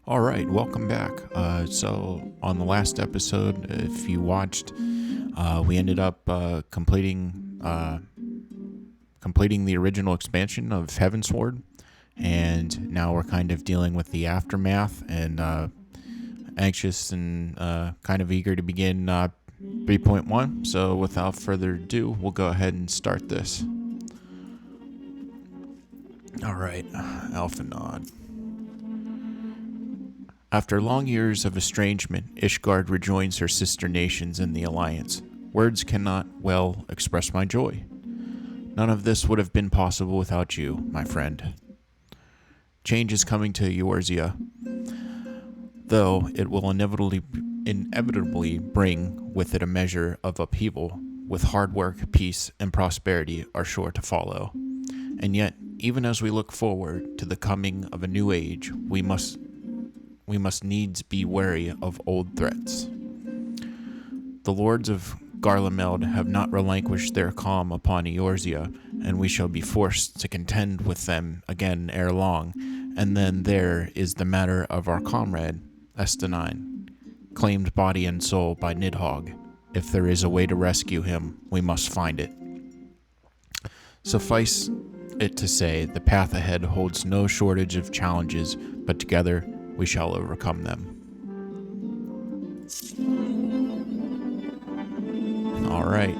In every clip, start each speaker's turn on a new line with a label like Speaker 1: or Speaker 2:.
Speaker 1: All right, welcome back. So on the last episode, if you watched, we ended up completing the original expansion of Heavensward, and now we're kind of dealing with the aftermath and anxious and kind of eager to begin 3.1. So without further ado, we'll go ahead and start this. All right, Alphanod. After long years of estrangement, Ishgard rejoins her sister nations in the Alliance. Words cannot well express my joy. None of this would have been possible without you, my friend. Change is coming to Eorzea, though it will inevitably bring with it a measure of upheaval, with hard work, peace, and prosperity are sure to follow. And yet, even as we look forward to the coming of a new age, we must needs be wary of old threats. The lords of Garlemeld have not relinquished their calm upon Eorzea, and we shall be forced to contend with them again ere long. And then there is the matter of our comrade, Estenine, claimed body and soul by Nidhogg. If there is a way to rescue him, we must find it. Suffice it to say, the path ahead holds no shortage of challenges, but together we shall overcome them. All right.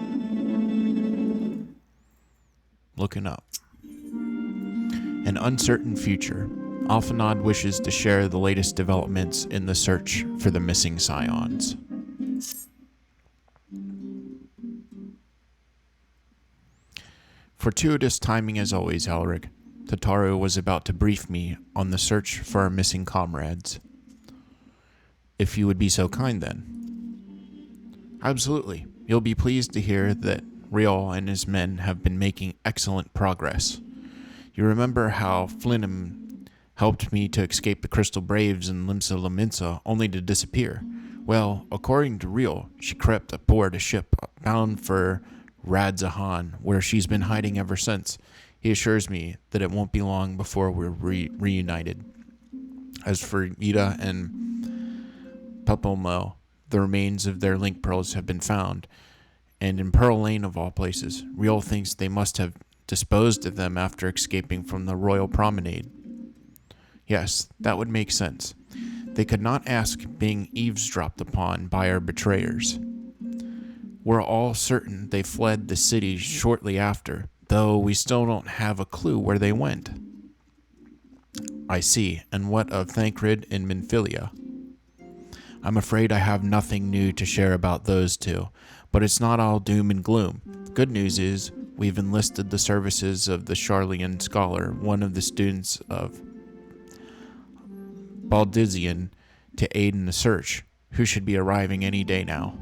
Speaker 1: Looking up. An uncertain future. Alphanod wishes to share the latest developments in the search for the missing Scions. Fortuitous timing as always, Alric. Tataru was about to brief me on the search for our missing comrades. If you would be so kind, then. Absolutely. You'll be pleased to hear that Riol and his men have been making excellent progress. You remember how Flinham helped me to escape the Crystal Braves in Limsa Laminsa, only to disappear? Well, according to Riol, she crept aboard a ship bound for Radzahan, where she's been hiding ever since. He assures me that it won't be long before we're reunited. As for Ida and Pepelmo, the remains of their link pearls have been found, and in Pearl Lane of all places, Riol thinks they must have disposed of them after escaping from the Royal Promenade. Yes, that would make sense. They could not ask being eavesdropped upon by our betrayers. We're all certain they fled the city shortly after, though we still don't have a clue where they went. I see. And what of Thancred and Minfilia? I'm afraid I have nothing new to share about those two, but it's not all doom and gloom. The good news is we've enlisted the services of the Charlian scholar, one of the students of Baldizian, to aid in the search, who should be arriving any day now.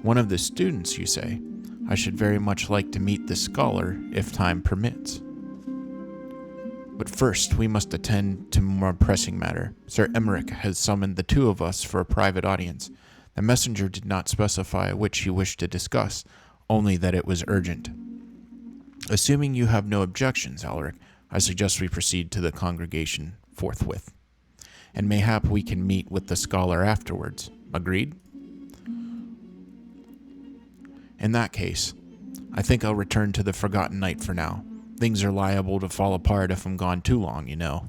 Speaker 1: One of the students, you say? I should very much like to meet this scholar, if time permits. But first, we must attend to more pressing matter. Sir Emmerich has summoned the two of us for a private audience. The messenger did not specify which he wished to discuss, only that it was urgent. Assuming you have no objections, Alaric, I suggest we proceed to the congregation forthwith. And mayhap we can meet with the scholar afterwards. Agreed? In that case, I think I'll return to the Forgotten Knight for now. Things are liable to fall apart if I'm gone too long, you know.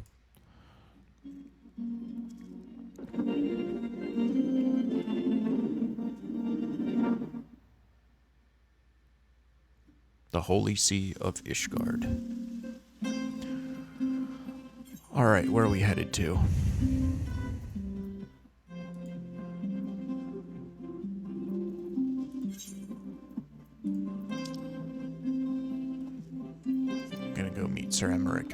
Speaker 1: The Holy See of Ishgard. Alright, where are we headed to? Go meet Sir Emmerich.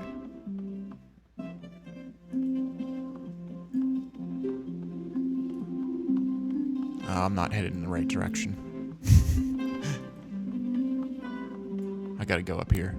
Speaker 1: I'm not headed in the right direction. I gotta go up here.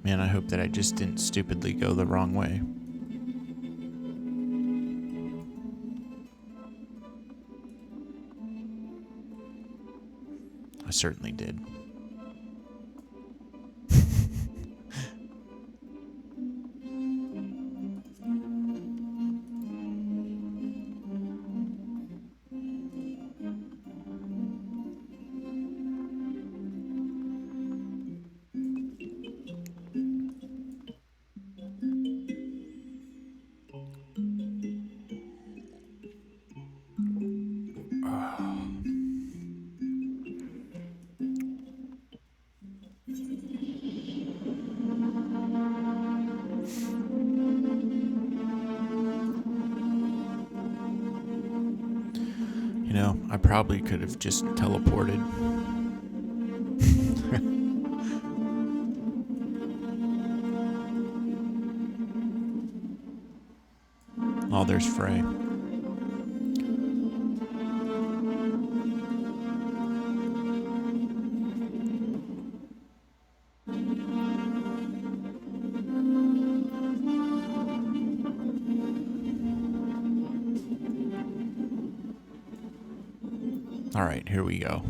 Speaker 1: Man, I hope that I just didn't stupidly go the wrong way. I certainly did. You know, I probably could have just teleported. Oh, there's Frey. All right, here we go.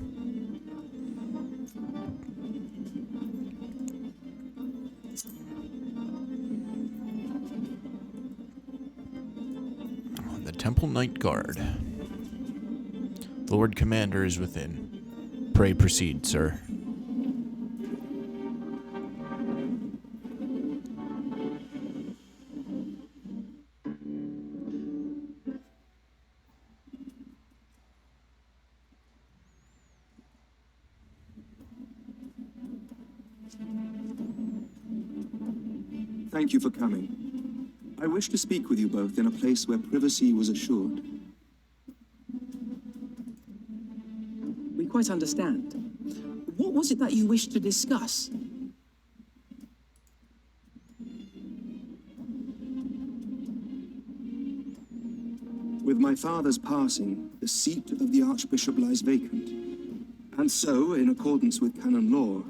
Speaker 1: The Temple Night Guard. The Lord Commander is within. Pray proceed, sir.
Speaker 2: Thank you for coming. I wish to speak with you both in a place where privacy was assured.
Speaker 3: We quite understand. What was it that you wished to discuss?
Speaker 2: With my father's passing, the seat of the Archbishop lies vacant. And so, in accordance with canon law,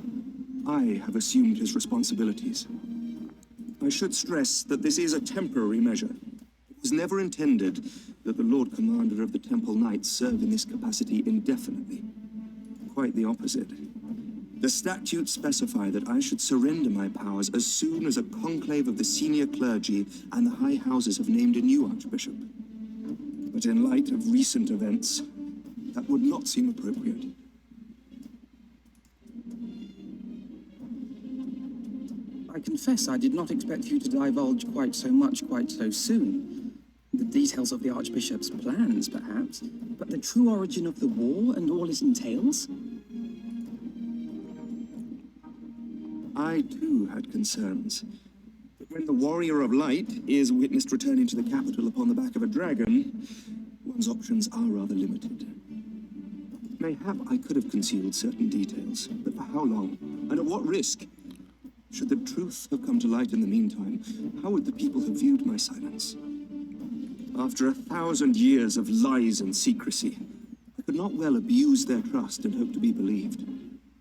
Speaker 2: I have assumed his responsibilities. I should stress that this is a temporary measure. It was never intended that the Lord Commander of the Temple Knights serve in this capacity indefinitely. Quite the opposite. The statutes specify that I should surrender my powers as soon as a conclave of the senior clergy and the high houses have named a new archbishop. But in light of recent events, that would not seem appropriate.
Speaker 3: I confess I did not expect you to divulge quite so much quite so soon. The details of the Archbishop's plans, perhaps, but the true origin of the war and all it entails?
Speaker 2: I, too, had concerns. But when the Warrior of Light is witnessed returning to the capital upon the back of a dragon, one's options are rather limited. Mayhap I could have concealed certain details, but for how long? And at what risk? Should the truth have come to light in the meantime, how would the people have viewed my silence? After 1,000 years of lies and secrecy, I could not well abuse their trust and hope to be believed.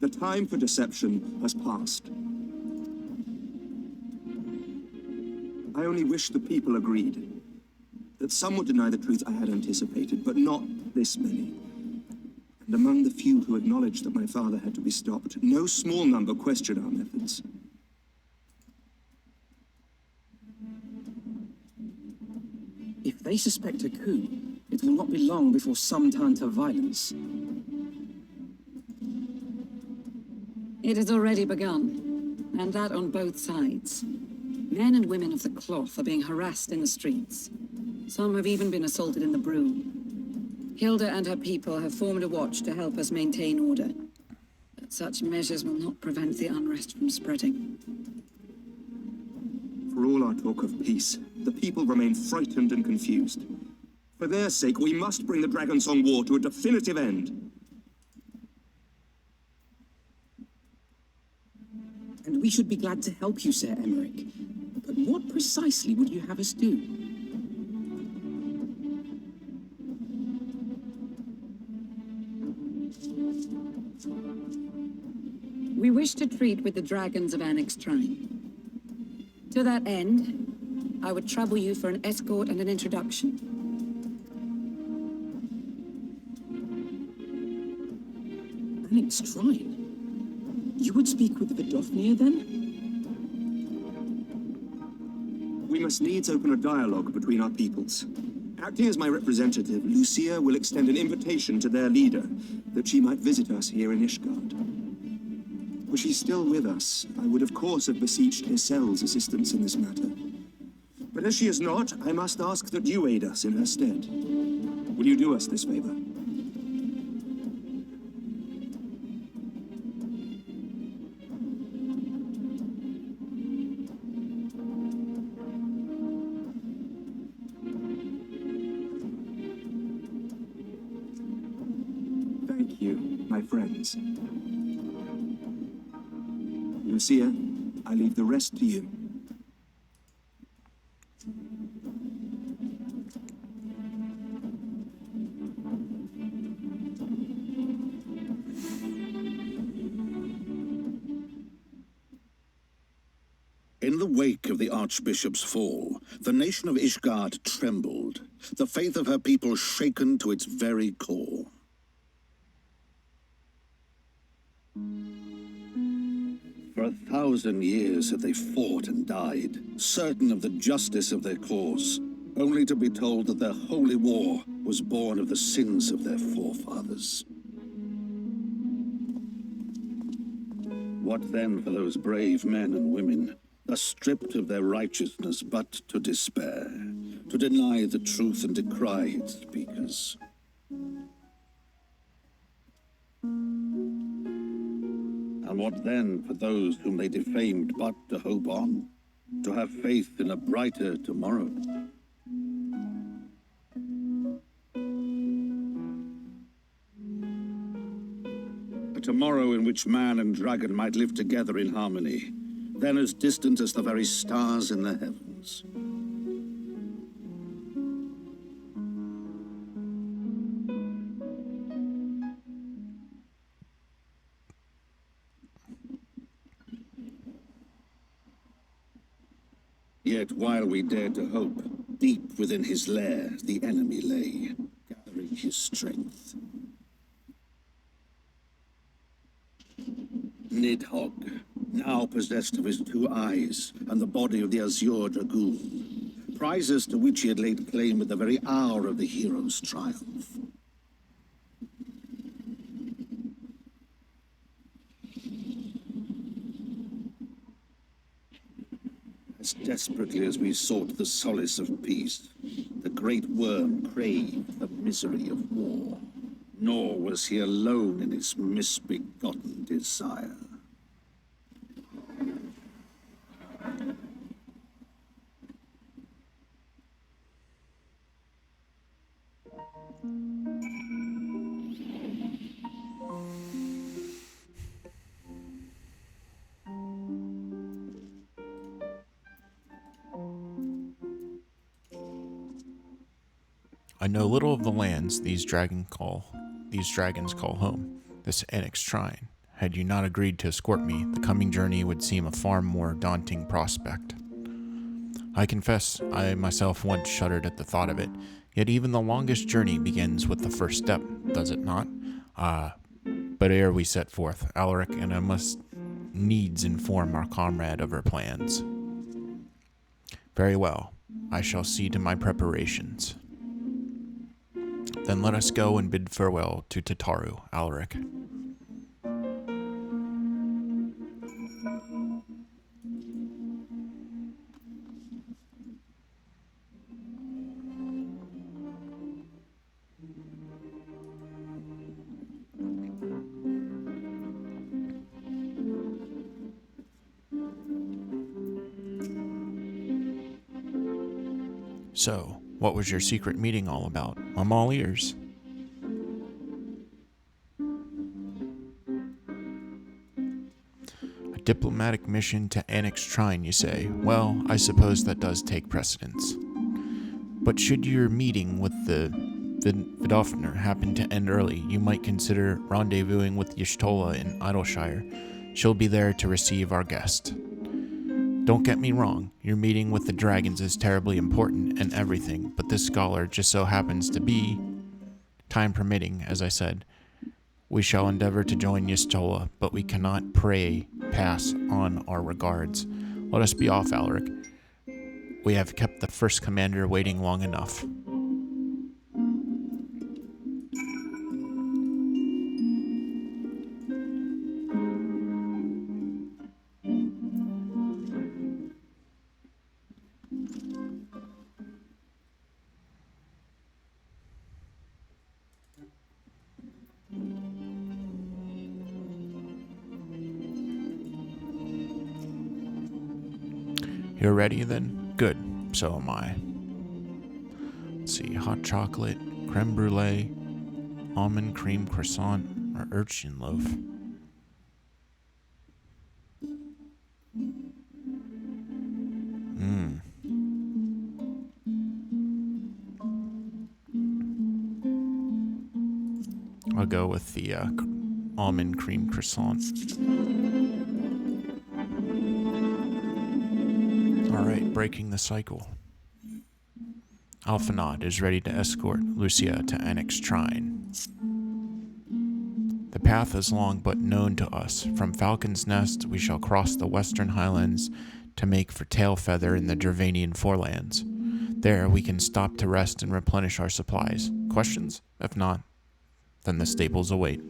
Speaker 2: The time for deception has passed. I only wish the people agreed. That some would deny the truth I had anticipated, but not this many. And among the few who acknowledged that my father had to be stopped, no small number questioned our methods.
Speaker 3: If they suspect a coup, it will not be long before some turn to violence.
Speaker 4: It has already begun, and that on both sides. Men and women of the cloth are being harassed in the streets. Some have even been assaulted in the brew. Hilda and her people have formed a watch to help us maintain order. But such measures will not prevent the unrest from spreading.
Speaker 2: For all our talk of peace, the people remain frightened and confused. For their sake, we must bring the Dragonsong War to a definitive end.
Speaker 3: And we should be glad to help you, Sir Emmerich. But what precisely would you have us do?
Speaker 4: We wish to treat with the dragons of Annex Trine. To that end, I would trouble you for an escort and an introduction.
Speaker 3: Annex Shrine? You would speak with Vidofnir then?
Speaker 2: We must needs open a dialogue between our peoples. Acting as my representative, Lucia will extend an invitation to their leader that she might visit us here in Ishgard. Were she still with us, I would of course have beseeched Isel's assistance in this matter. But as she is not, I must ask that you aid us in her stead. Will you do us this favor? Thank you, my friends. Lucia, I leave the rest to you.
Speaker 5: In the wake of the Archbishop's fall, the nation of Ishgard trembled, the faith of her people shaken to its very core. For 1,000 years had they fought and died, certain of the justice of their cause, only to be told that their holy war was born of the sins of their forefathers. What then for those brave men and women, thus stripped of their righteousness but to despair, to deny the truth and decry its speakers? And what then for those whom they defamed but to hope on, to have faith in a brighter tomorrow? A tomorrow in which man and dragon might live together in harmony, then as distant as the very stars in the heavens. Yet while we dared to hope, deep within his lair the enemy lay, gathering his strength. Nidhogg, now possessed of his 2 eyes and the body of the Azure Dragoon, prizes to which he had laid claim at the very hour of the hero's triumph. As desperately as we sought the solace of peace, the great worm craved the misery of war. Nor was he alone in his misbegotten desire.
Speaker 1: I know little of the lands these dragons call home, this Annex Shrine. Had you not agreed to escort me, the coming journey would seem a far more daunting prospect. I confess, I myself once shuddered at the thought of it, yet even the longest journey begins with the first step, does it not? But ere we set forth, Alaric and I must needs inform our comrade of our plans. Very well, I shall see to my preparations. Then let us go and bid farewell to Tataru, Alaric. So, what was your secret meeting all about? I'm all ears. A diplomatic mission to Annex Shrine, you say? Well, I suppose that does take precedence. But should your meeting with the Vidofnir happen to end early, you might consider rendezvousing with Y'shtola in Idleshire. She'll be there to receive our guest. Don't get me wrong, your meeting with the dragons is terribly important and everything, but this scholar just so happens to be, time permitting, as I said. We shall endeavor to join Yistola, but we cannot pass on our regards. Let us be off, Alaric. We have kept the first commander waiting long enough. You're ready then? Good. So am I. Let's see. Hot chocolate, creme brulee, almond cream croissant, or urchin loaf. I'll go with the almond cream croissant. Alright, breaking the cycle. Alphanod is ready to escort Lucia to Annex Shrine. The path is long but known to us. From Falcon's Nest we shall cross the western highlands to make for Tailfeather in the Dravanian forelands. There we can stop to rest and replenish our supplies. Questions? If not, then the stables await.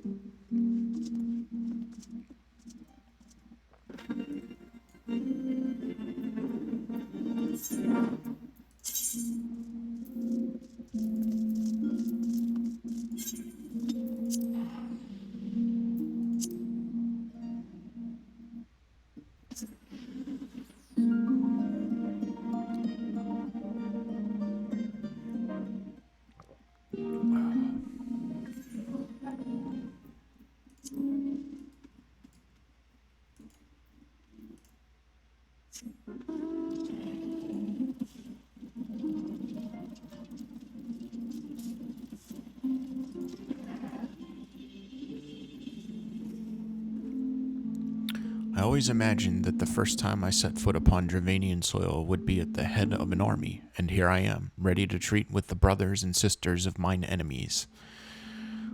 Speaker 1: I always imagined that the first time I set foot upon Dravanian soil would be at the head of an army, and here I am, ready to treat with the brothers and sisters of mine enemies.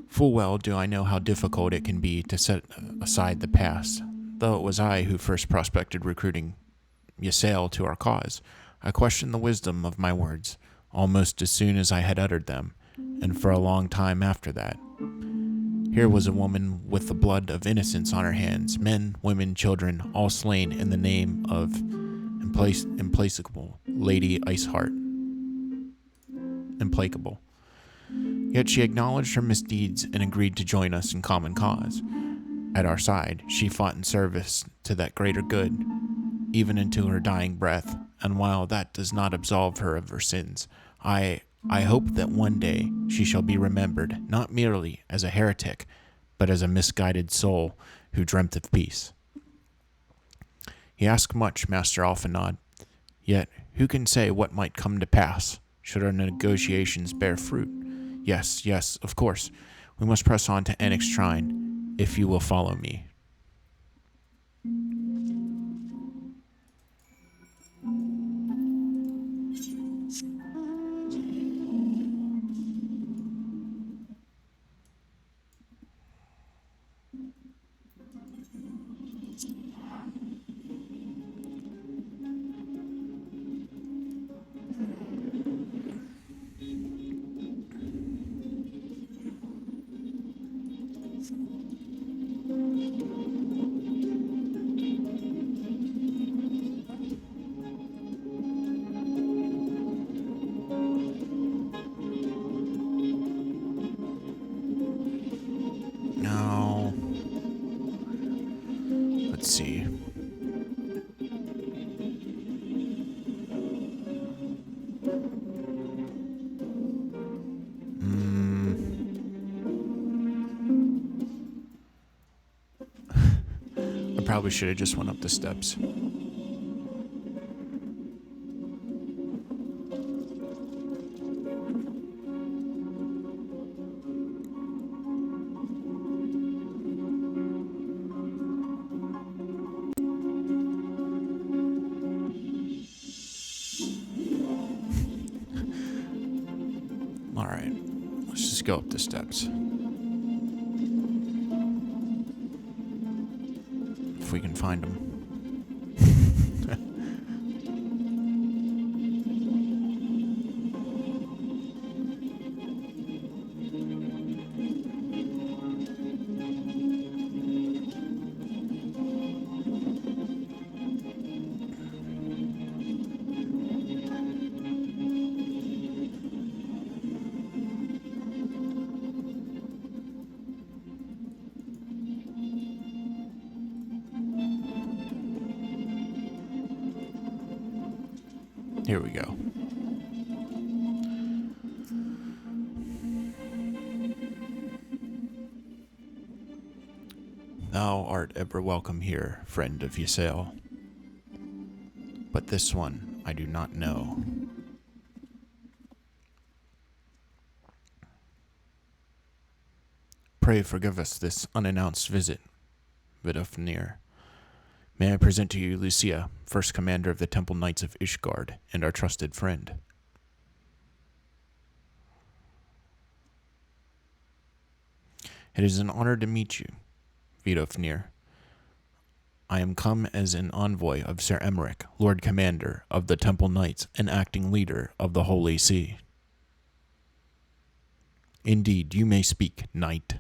Speaker 1: Full well do I know how difficult it can be to set aside the past, though it was I who first prospected recruiting Ysael to our cause. I questioned the wisdom of my words, almost as soon as I had uttered them, and for a long time after that. Here was a woman with the blood of innocence on her hands, men, women, children, all slain in the name of implacable Lady Iceheart. Implacable. Yet she acknowledged her misdeeds and agreed to join us in common cause. At our side, she fought in service to that greater good, even into her dying breath, and while that does not absolve her of her sins, I hope that one day she shall be remembered not merely as a heretic, but as a misguided soul who dreamt of peace. You ask much, Master Alphanod, yet who can say what might come to pass, should our negotiations bear fruit? Yes, of course, we must press on to Annex Shrine, if you will follow me. Now, let's see. I probably should have just went up the steps. go up the steps. If we can find them. Here we go. Thou art ever welcome here, friend of Ysael. But this one I do not know. Pray forgive us this unannounced visit, Vidofnir. May I present to you Lucia, first commander of the Temple Knights of Ishgard, and our trusted friend. It is an honor to meet you, Vidofnir. I am come as an envoy of Sir Emmerich, Lord Commander of the Temple Knights and acting leader of the Holy See. Indeed, you may speak, knight.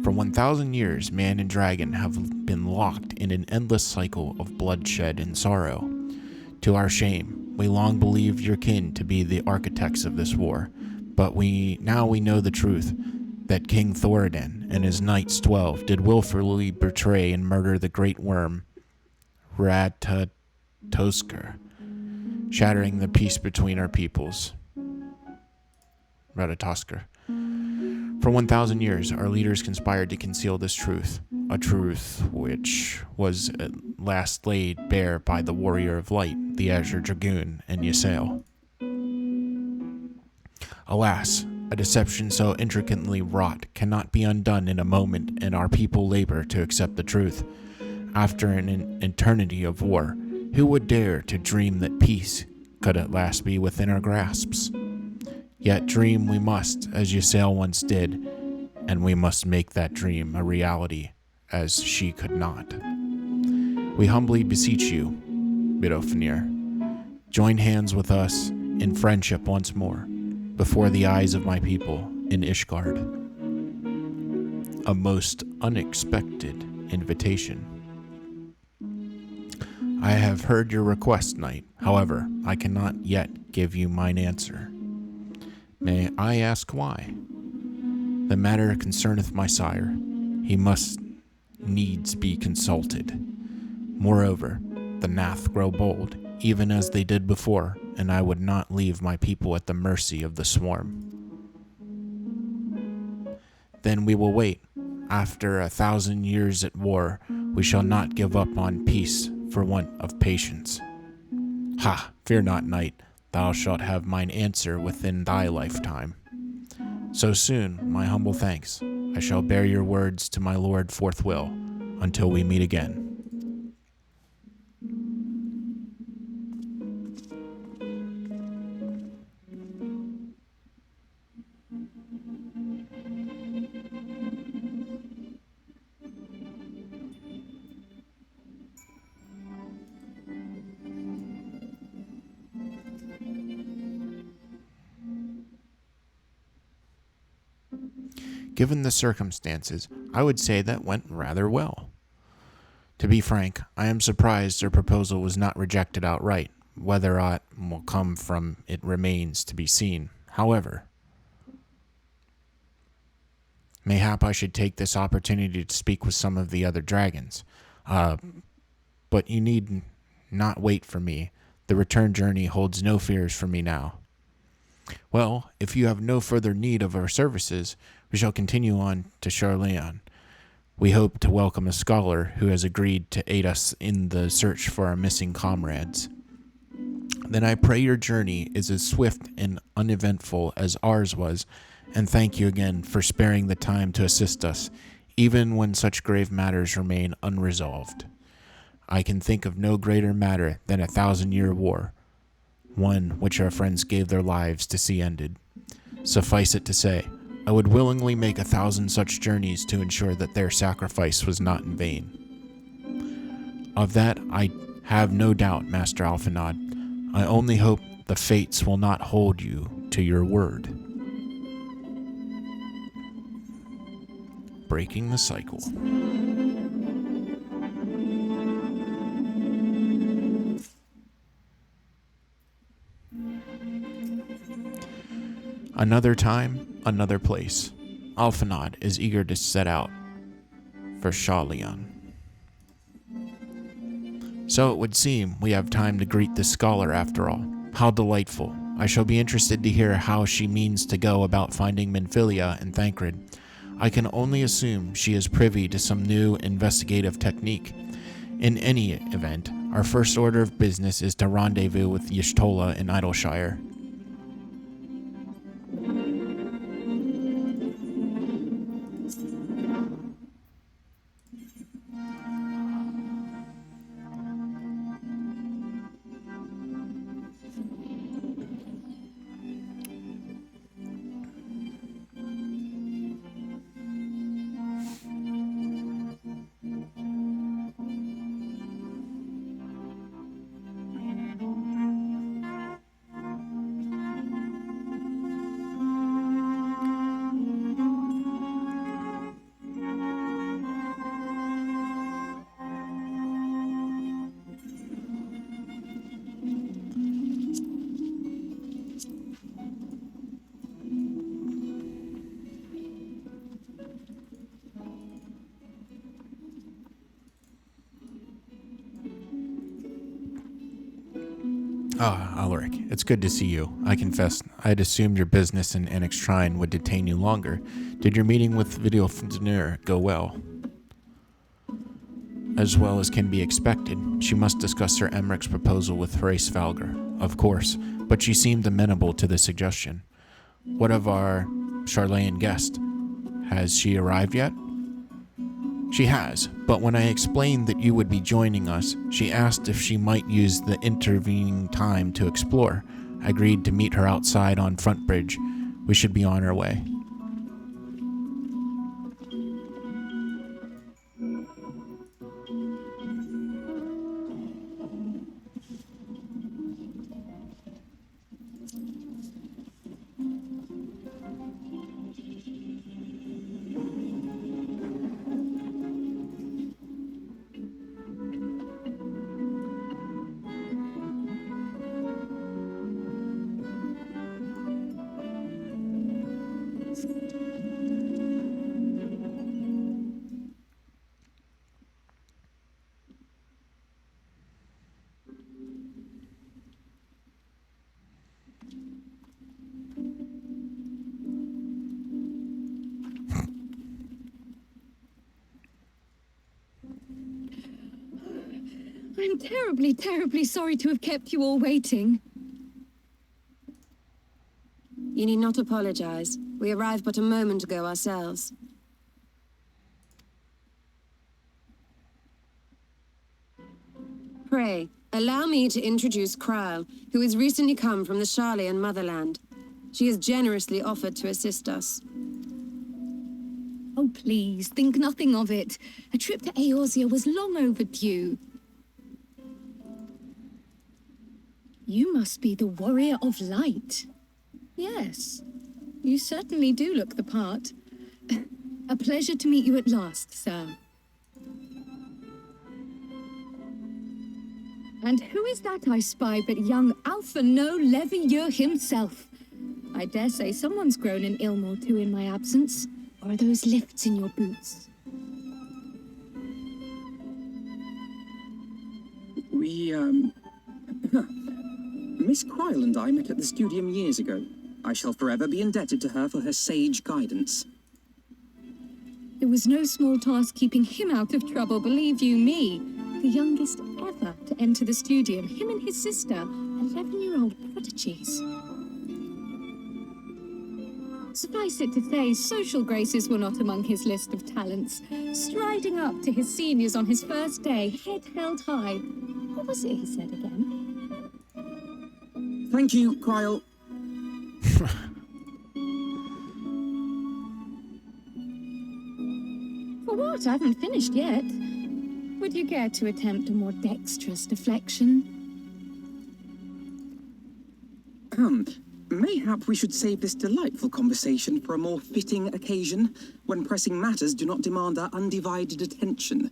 Speaker 1: For 1,000 years, man and dragon have been locked in an endless cycle of bloodshed and sorrow. To our shame, we long believed your kin to be the architects of this war, but now we know the truth, that King Thoradin and his knights 12 did willfully betray and murder the great worm, Ratatoskr, shattering the peace between our peoples. Ratatoskr. For 1,000 years, our leaders conspired to conceal this truth, a truth which was at last laid bare by the Warrior of Light, the Azure Dragoon, and Ysael. Alas, a deception so intricately wrought cannot be undone in a moment, and our people labor to accept the truth. After an eternity of war, who would dare to dream that peace could at last be within our grasps? Yet dream we must, as Ysael once did, and we must make that dream a reality, as she could not. We humbly beseech you, Vidofnir, join hands with us in friendship once more, before the eyes of my people in Ishgard. A most unexpected invitation. I have heard your request, knight. However, I cannot yet give you mine answer. May I ask why? The matter concerneth my sire. He must needs be consulted. Moreover, the Nath grow bold, even as they did before, and I would not leave my people at the mercy of the swarm. Then we will wait. After 1,000 years at war, we shall not give up on peace for want of patience. Ha! Fear not, knight. Thou shalt have mine answer within thy lifetime. So soon, my humble thanks. I shall bear your words to my lord forthwith, until we meet again. Given the circumstances, I would say that went rather well. To be frank, I am surprised their proposal was not rejected outright. Whether aught will come from it remains to be seen. However, mayhap I should take this opportunity to speak with some of the other dragons. But you need not wait for me. The return journey holds no fears for me now. Well, if you have no further need of our services, we shall continue on to Charleon. We hope to welcome a scholar who has agreed to aid us in the search for our missing comrades. Then I pray your journey is as swift and uneventful as ours was, and thank you again for sparing the time to assist us, even when such grave matters remain unresolved. I can think of no greater matter than a 1,000-year war, one which our friends gave their lives to see ended. Suffice it to say, I would willingly make 1,000 such journeys to ensure that their sacrifice was not in vain. Of that I have no doubt, Master Alphinaud. I only hope the fates will not hold you to your word. Breaking the cycle. Another time, another place. Alphinaud is eager to set out for Scions. So it would seem we have time to greet the scholar after all. How delightful. I shall be interested to hear how she means to go about finding Minfilia and Thancred. I can only assume she is privy to some new investigative technique. In any event, our first order of business is to rendezvous with Y'shtola in Idleshire. Ah, Alaric, it's good to see you. I confess, I had assumed your business in Annex Shrine would detain you longer. Did your meeting with Vidofnir go well? As well as can be expected, she must discuss Sir Emmeric's proposal with Thrace Valgar, of course, but she seemed amenable to the suggestion. What of our Charlayan guest? Has she arrived yet? She has, but when I explained that you would be joining us, she asked if she might use the intervening time to explore. I agreed to meet her outside on Front Bridge. We should be on our way.
Speaker 6: I'm terribly, terribly sorry to have kept you all waiting.
Speaker 7: You need not apologize. We arrived but a moment ago ourselves. Pray, allow me to introduce Kryle, who has recently come from the Charlayan motherland. She has generously offered to assist us.
Speaker 6: Oh, please, think nothing of it. A trip to Eorzea was long overdue. You must be the Warrior of Light. Yes, you certainly do look the part. A pleasure to meet you at last, sir. And who is that I spy but young Alphinaud Levieux himself? I dare say someone's grown an ilm or two in my absence. Or are those lifts in your boots?
Speaker 3: Miss Kryle and I met at the studium years ago. I shall forever be indebted to her for her sage guidance.
Speaker 6: It was no small task keeping him out of trouble, believe you me. The youngest ever to enter the studium, him and his sister, 11-year-old prodigies. Suffice it to say, social graces were not among his list of talents. Striding up to his seniors on his first day, head held high. What was it he said again?
Speaker 3: Thank you, Kryle.
Speaker 6: What? I haven't finished yet. Would you care to attempt a more dexterous deflection?
Speaker 3: Mayhap we should save this delightful conversation for a more fitting occasion, when pressing matters do not demand our undivided attention.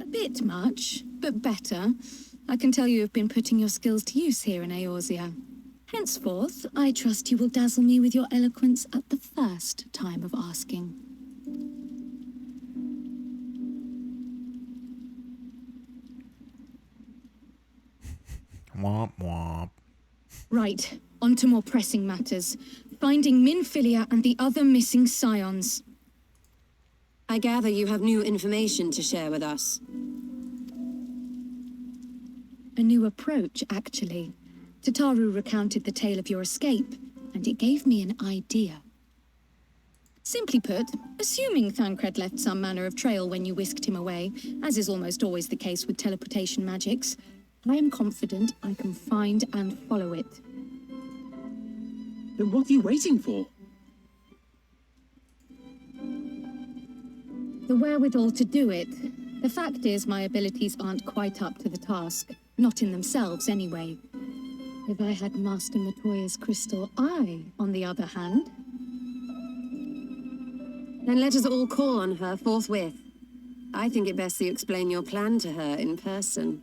Speaker 6: A bit much, but better. I can tell you have been putting your skills to use here in Eorzea. Henceforth, I trust you will dazzle me with your eloquence at the first time of asking.
Speaker 1: Womp womp.
Speaker 6: Right, on to more pressing matters. Finding Minfilia and the other missing Scions.
Speaker 7: I gather you have new information to share with us.
Speaker 6: A new approach, actually. Tataru recounted the tale of your escape, and it gave me an idea. Simply put, assuming Thancred left some manner of trail when you whisked him away, as is almost always the case with teleportation magics, I am confident I can find and follow it.
Speaker 3: Then what are you waiting for?
Speaker 6: The wherewithal to do it. The fact is, my abilities aren't quite up to the task. Not in themselves, anyway. If I had Master Matoya's crystal eye, on the other hand...
Speaker 7: Then let us all call on her forthwith. I think it best you explain your plan to her in person.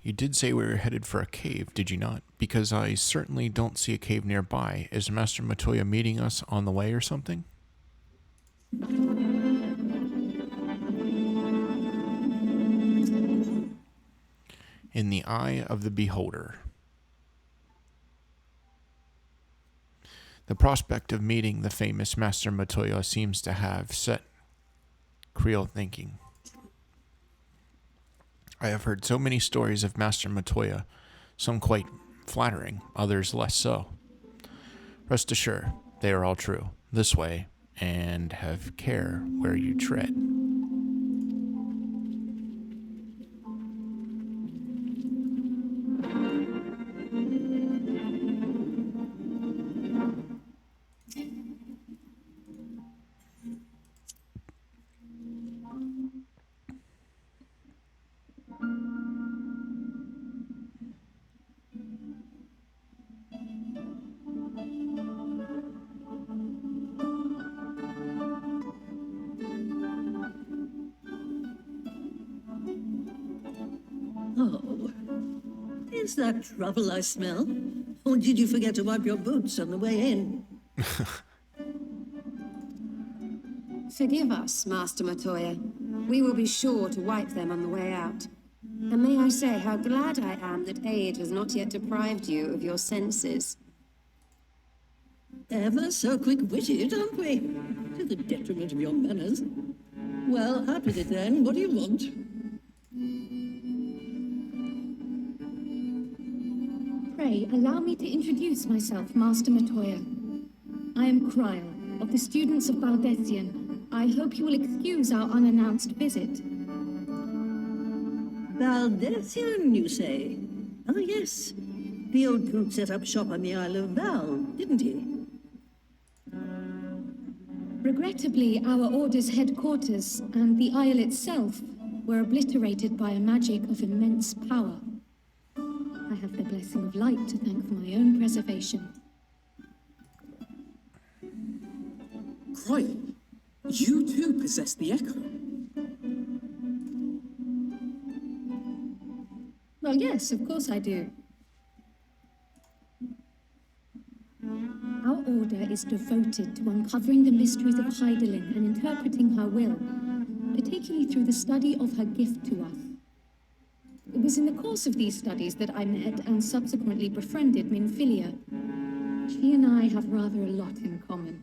Speaker 1: You did say we were headed for a cave, did you not? Because I certainly don't see a cave nearby. Is Master Matoya meeting us on the way or something? In the eye of the beholder. The prospect of meeting the famous Master Matoya seems to have set Creel thinking. I have heard so many stories of Master Matoya, some quite flattering, others less so. Rest assured, they are all true. This way, and have care where you tread.
Speaker 8: Is that trouble I smell? Or did you forget to wipe your boots on the way in?
Speaker 7: Forgive us, Master Matoya. We will be sure to wipe them on the way out. And may I say how glad I am that age has not yet deprived you of your senses.
Speaker 8: Ever so quick-witted, aren't we? To the detriment of your manners. Well, out with it then. What do you want?
Speaker 6: Pray, allow me to introduce myself, Master Matoya. I am Cryle, of the students of Baldessian. I hope you will excuse our unannounced visit.
Speaker 8: Baldessian, you say? Oh, yes. The old coot set up shop on the Isle of Val, didn't he?
Speaker 6: Regrettably, our order's headquarters and the isle itself were obliterated by a magic of immense power. I have the blessing of light to thank for my own preservation.
Speaker 3: Cryle, you too possess the echo.
Speaker 6: Well, yes, of course I do. Our order is devoted to uncovering the mysteries of Heidelin and interpreting her will, particularly through the study of her gift to us. It was in the course of these studies that I met and subsequently befriended Minfilia. She and I have rather a lot in common.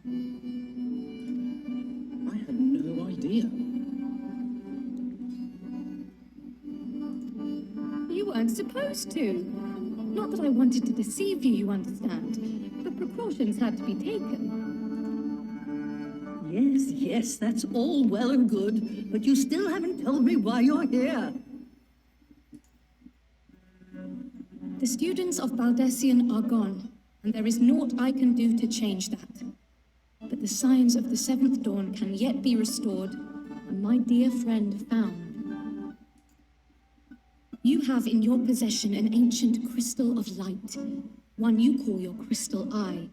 Speaker 3: I had no idea.
Speaker 6: You weren't supposed to. Not that I wanted to deceive you, you understand, but precautions had to be taken.
Speaker 8: Yes, yes, that's all well and good, but you still haven't told me why you're here.
Speaker 6: The students of Baldessian are gone, and there is naught I can do to change that. But the signs of the seventh dawn can yet be restored, and my dear friend found. You have in your possession an ancient crystal of light, one you call your crystal eye.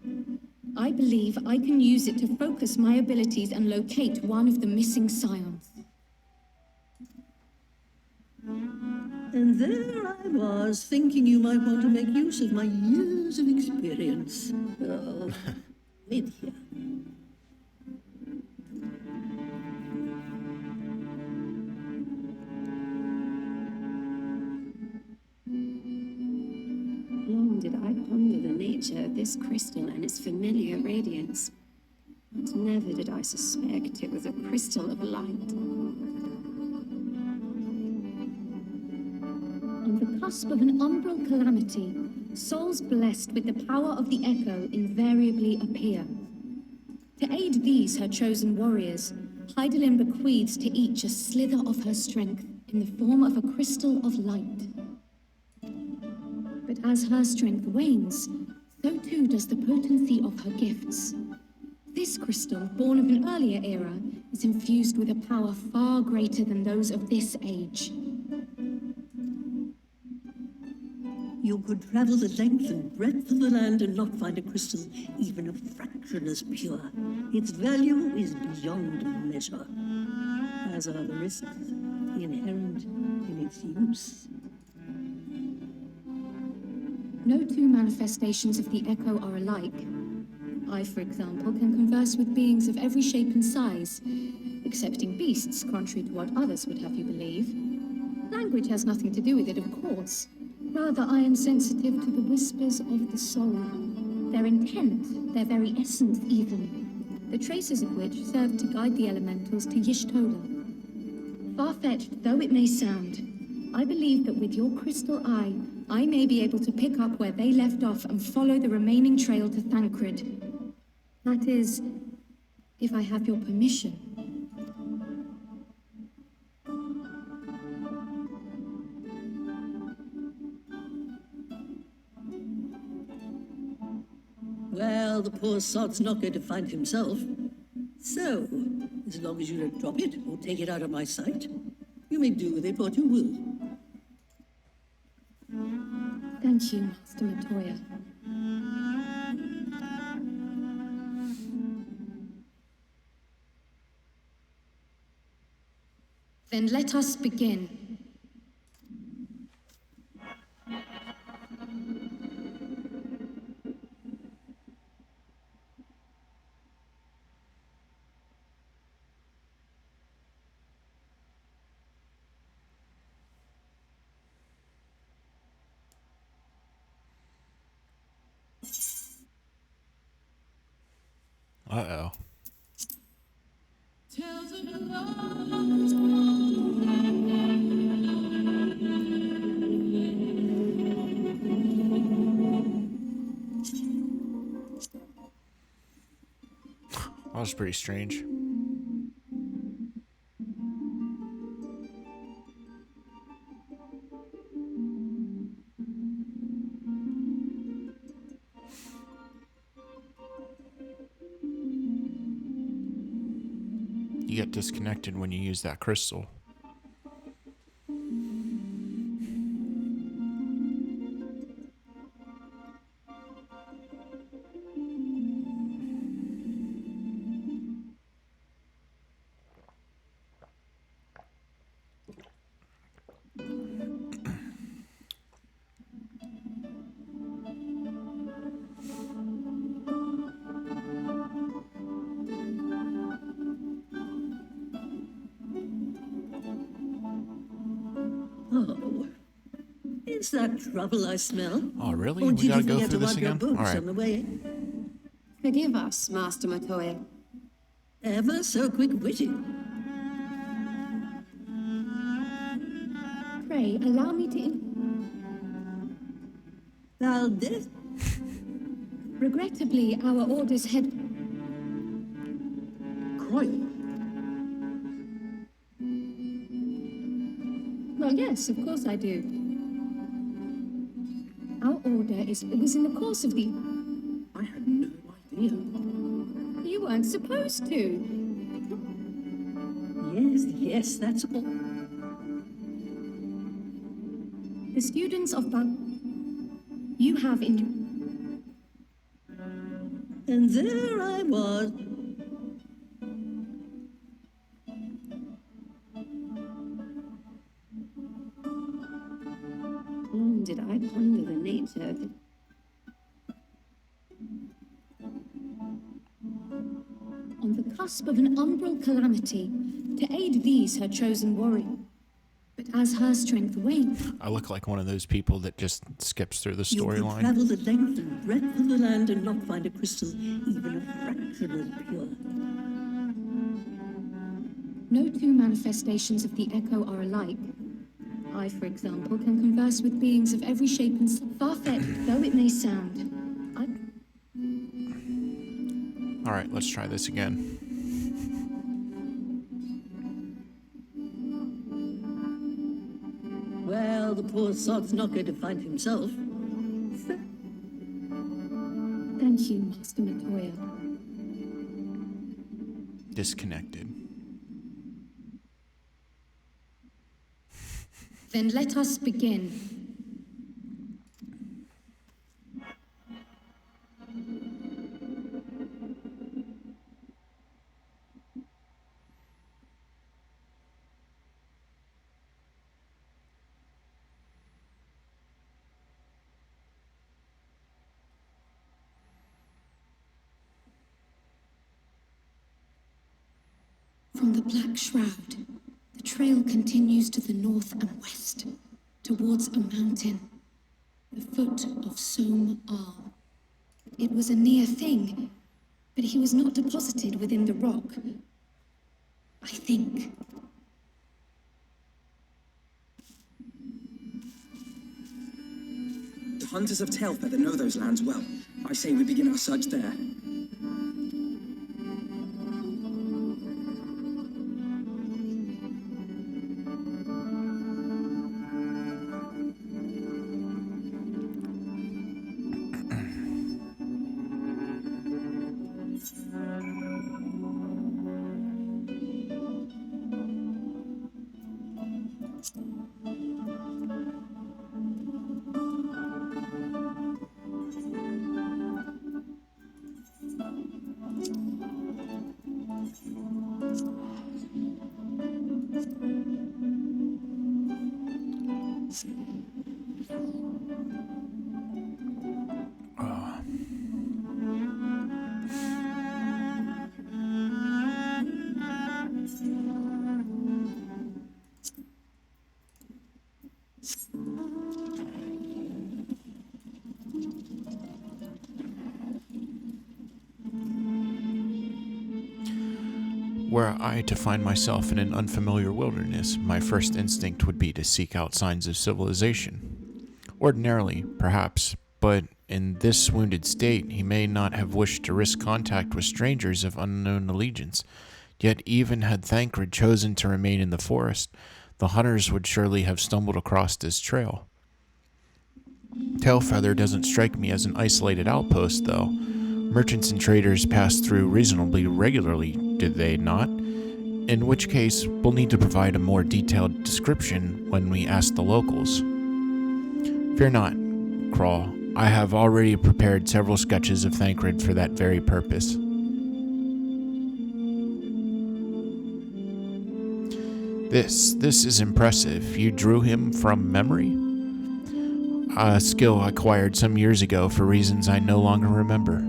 Speaker 6: I believe I can use it to focus my abilities and locate one of the missing Scions.
Speaker 8: And there I was, thinking you might want to make use of my years of experience. Oh, wait here.
Speaker 7: Long did I ponder the nature of this crystal and its familiar radiance, but never did I suspect it was a crystal of light.
Speaker 6: On the cusp of an umbral calamity, souls blessed with the power of the echo invariably appear. To aid these, her chosen warriors, Heidelin bequeaths to each a slither of her strength in the form of a crystal of light. But as her strength wanes, so too does the potency of her gifts. This crystal, born of an earlier era, is infused with a power far greater than those of this age.
Speaker 8: You could travel the length and breadth of the land and not find a crystal even a fraction as pure. Its value is beyond measure, as are the risks inherent in its use.
Speaker 6: No two manifestations of the echo are alike. I, for example, can converse with beings of every shape and size, excepting beasts, contrary to what others would have you believe. Language has nothing to do with it, of course. Rather, I am sensitive to the whispers of the soul, their intent, their very essence even, the traces of which serve to guide the elementals to Y'shtola. Far-fetched though it may sound, I believe that with your crystal eye, I may be able to pick up where they left off and follow the remaining trail to Thancred. That is, if I have your permission.
Speaker 8: Well, the poor sod's not going to find himself. So, as long as you don't drop it or take it out of my sight, you may do with it what you will.
Speaker 6: Thank you, Master Matoya. Then let us begin.
Speaker 1: Uh-oh. That was pretty strange. You get disconnected when you use that crystal.
Speaker 8: Oh, is that trouble I smell?
Speaker 1: Oh, really?
Speaker 8: Or
Speaker 1: We
Speaker 8: did
Speaker 1: gotta
Speaker 8: you
Speaker 1: go
Speaker 8: forget
Speaker 1: through
Speaker 8: to
Speaker 1: this
Speaker 8: wipe your
Speaker 1: again?
Speaker 8: boots
Speaker 1: All right.
Speaker 8: on the way?
Speaker 7: Forgive us, Master Matoya.
Speaker 8: Ever so quick-witted.
Speaker 6: Pray, allow me to...
Speaker 8: Valdez?
Speaker 6: Regrettably, our orders had...
Speaker 3: Croyle.
Speaker 6: Well, yes, of course I do. Our order is... It was in the course of the...
Speaker 3: I had no idea.
Speaker 6: You weren't supposed to.
Speaker 8: Yes, that's all.
Speaker 6: The students of you have in...
Speaker 8: And there I was.
Speaker 7: Long did I ponder the nature of it.
Speaker 6: On the cusp of an umbral calamity, to aid these her chosen warrior. But as her strength waned,
Speaker 1: I look like one of those people that just skips through the
Speaker 8: You could
Speaker 1: storyline.
Speaker 8: travel the length and breadth of the land and not find a crystal even a fraction as pure.
Speaker 6: no two manifestations of the echo are alike. I, for example, can converse with beings of every shape and far-fetched though it may sound.
Speaker 1: All right, let's try this again.
Speaker 8: Well, the poor sod's not going to find himself.
Speaker 6: Thank you, Master Matoya.
Speaker 1: Disconnected.
Speaker 6: Then let us begin. From the Black Shroud, the trail continues to the north and west, towards a mountain, the foot of Som Ar. It was a near thing, but he was not deposited within the rock. I think.
Speaker 3: The hunters of Tailfeather know those lands well. I say we begin our search there.
Speaker 1: Were I to find myself in an unfamiliar wilderness, my first instinct would be to seek out signs of civilization. Ordinarily, perhaps, but in this wounded state, he may not have wished to risk contact with strangers of unknown allegiance. Yet even had Thancred chosen to remain in the forest, the hunters would surely have stumbled across his trail. Tailfeather doesn't strike me as an isolated outpost, though. Merchants and traders pass through reasonably regularly, did they not? In which case, we'll need to provide a more detailed description when we ask the locals. Fear not, Crawl. I have already prepared several sketches of Thancred for that very purpose. This is impressive. You drew him from memory? A skill acquired some years ago for reasons I no longer remember.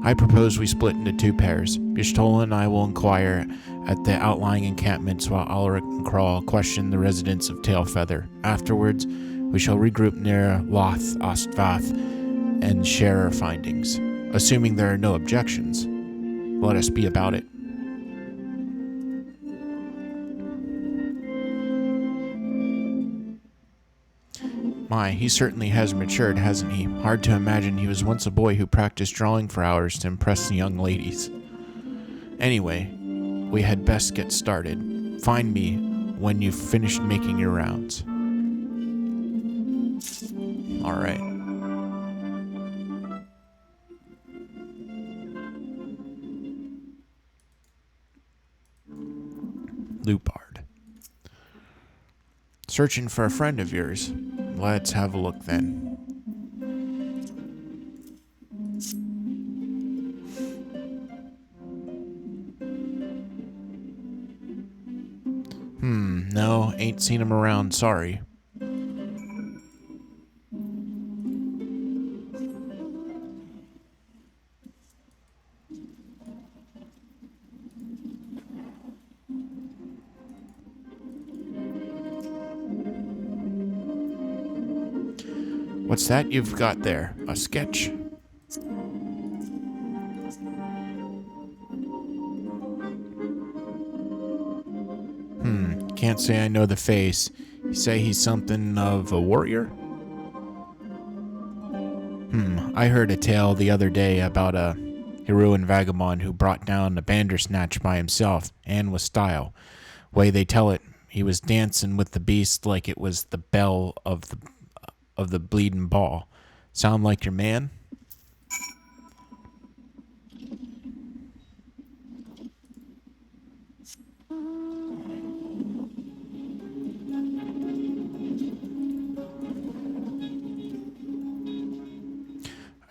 Speaker 1: I propose we split into two pairs. Y'shtola and I will inquire at the outlying encampments while Ulrich and Crawl question the residents of Tailfeather. Afterwards, we shall regroup near Loth Ostvath and share our findings. Assuming there are no objections, let us be about it. My, he certainly has matured, hasn't he? Hard to imagine he was once a boy who practiced drawing for hours to impress the young ladies. Anyway, we had best get started. Find me when you've finished making your rounds. All right. Lupard. Searching for a friend of yours. Let's have a look then. No, ain't seen him around, sorry. What's that you've got there? A sketch? Can't say I know the face. You say he's something of a warrior? I heard a tale the other day about a heroine vagabond who brought down a bandersnatch by himself, and with style. Way they tell it, he was dancing with the beast like it was the bell of the bleeding ball. Sound like your man?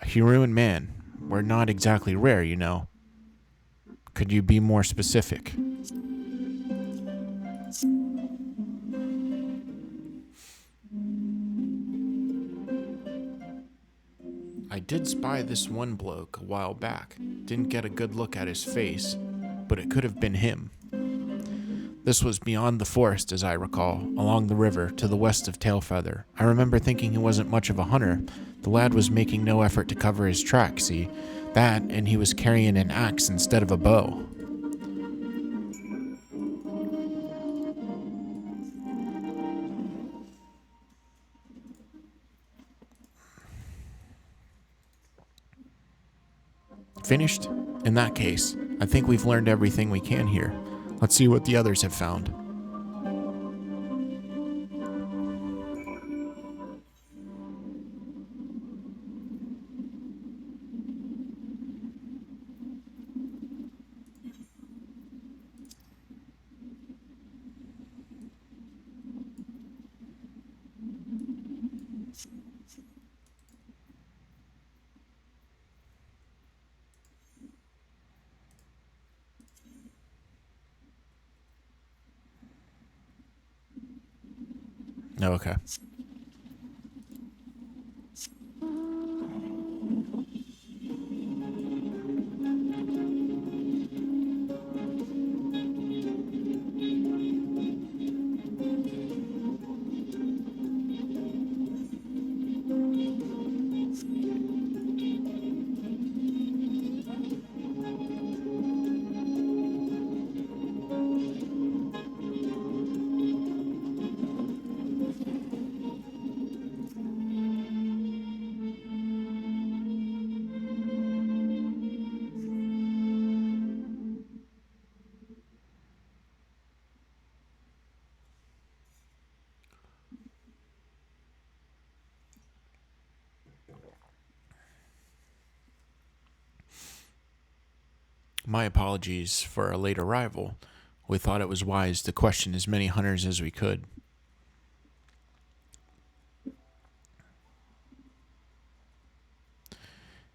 Speaker 1: A heroine man. We're not exactly rare, you know. Could you be more specific? I did spy this one bloke a while back. Didn't get a good look at his face, but it could have been him. This was beyond the forest, as I recall, along the river to the west of Tailfeather. I remember thinking he wasn't much of a hunter. The lad was making no effort to cover his tracks, see? That, and he was carrying an axe instead of a bow. Finished? In that case, I think we've learned everything we can here. Let's see what the others have found. Okay. My apologies for our late arrival. We thought it was wise to question as many hunters as we could.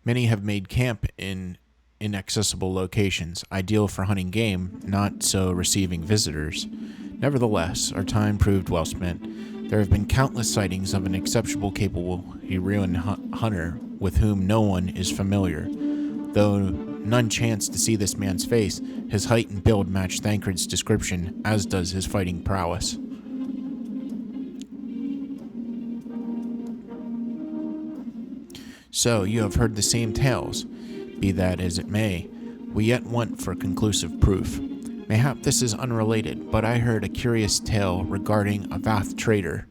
Speaker 1: Many have made camp in inaccessible locations, ideal for hunting game, not so receiving visitors. Nevertheless, our time proved well spent. There have been countless sightings of an exceptional, capable Heroan hunter with whom no one is familiar. Though none chanced to see this man's face, his height and build match Thancred's description, as does his fighting prowess. So, you have heard the same tales. Be that as it may, we yet want for conclusive proof. Mayhap this is unrelated, but I heard a curious tale regarding a Vath trader.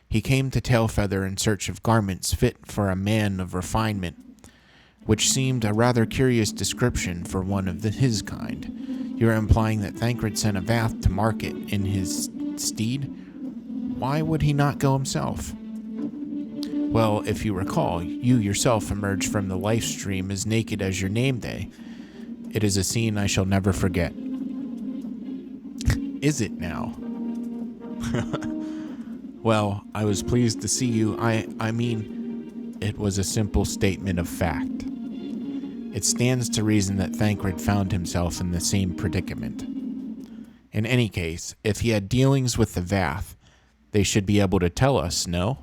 Speaker 1: He came to Tailfeather in search of garments fit for a man of refinement, which seemed a rather curious description for one of his kind. You are implying that Thancred sent a Vath to market in his steed? Why would he not go himself? Well, if you recall, you yourself emerged from the life stream as naked as your name day. It is a scene I shall never forget. Is it now? Well, I was pleased to see you. I mean, it was a simple statement of fact. It stands to reason that Thancred found himself in the same predicament. In any case, if he had dealings with the Vath, they should be able to tell us, no?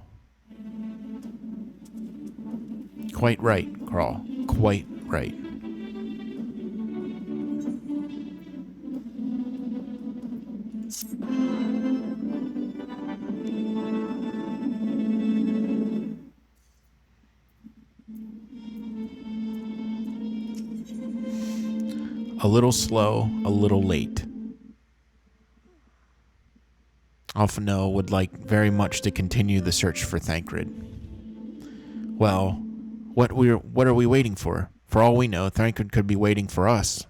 Speaker 1: Quite right, Crawl. Quite right. A little slow, a little late. Alphino would like very much to continue the search for Thancred. Well, what are we waiting for? For all we know, Thancred could be waiting for us.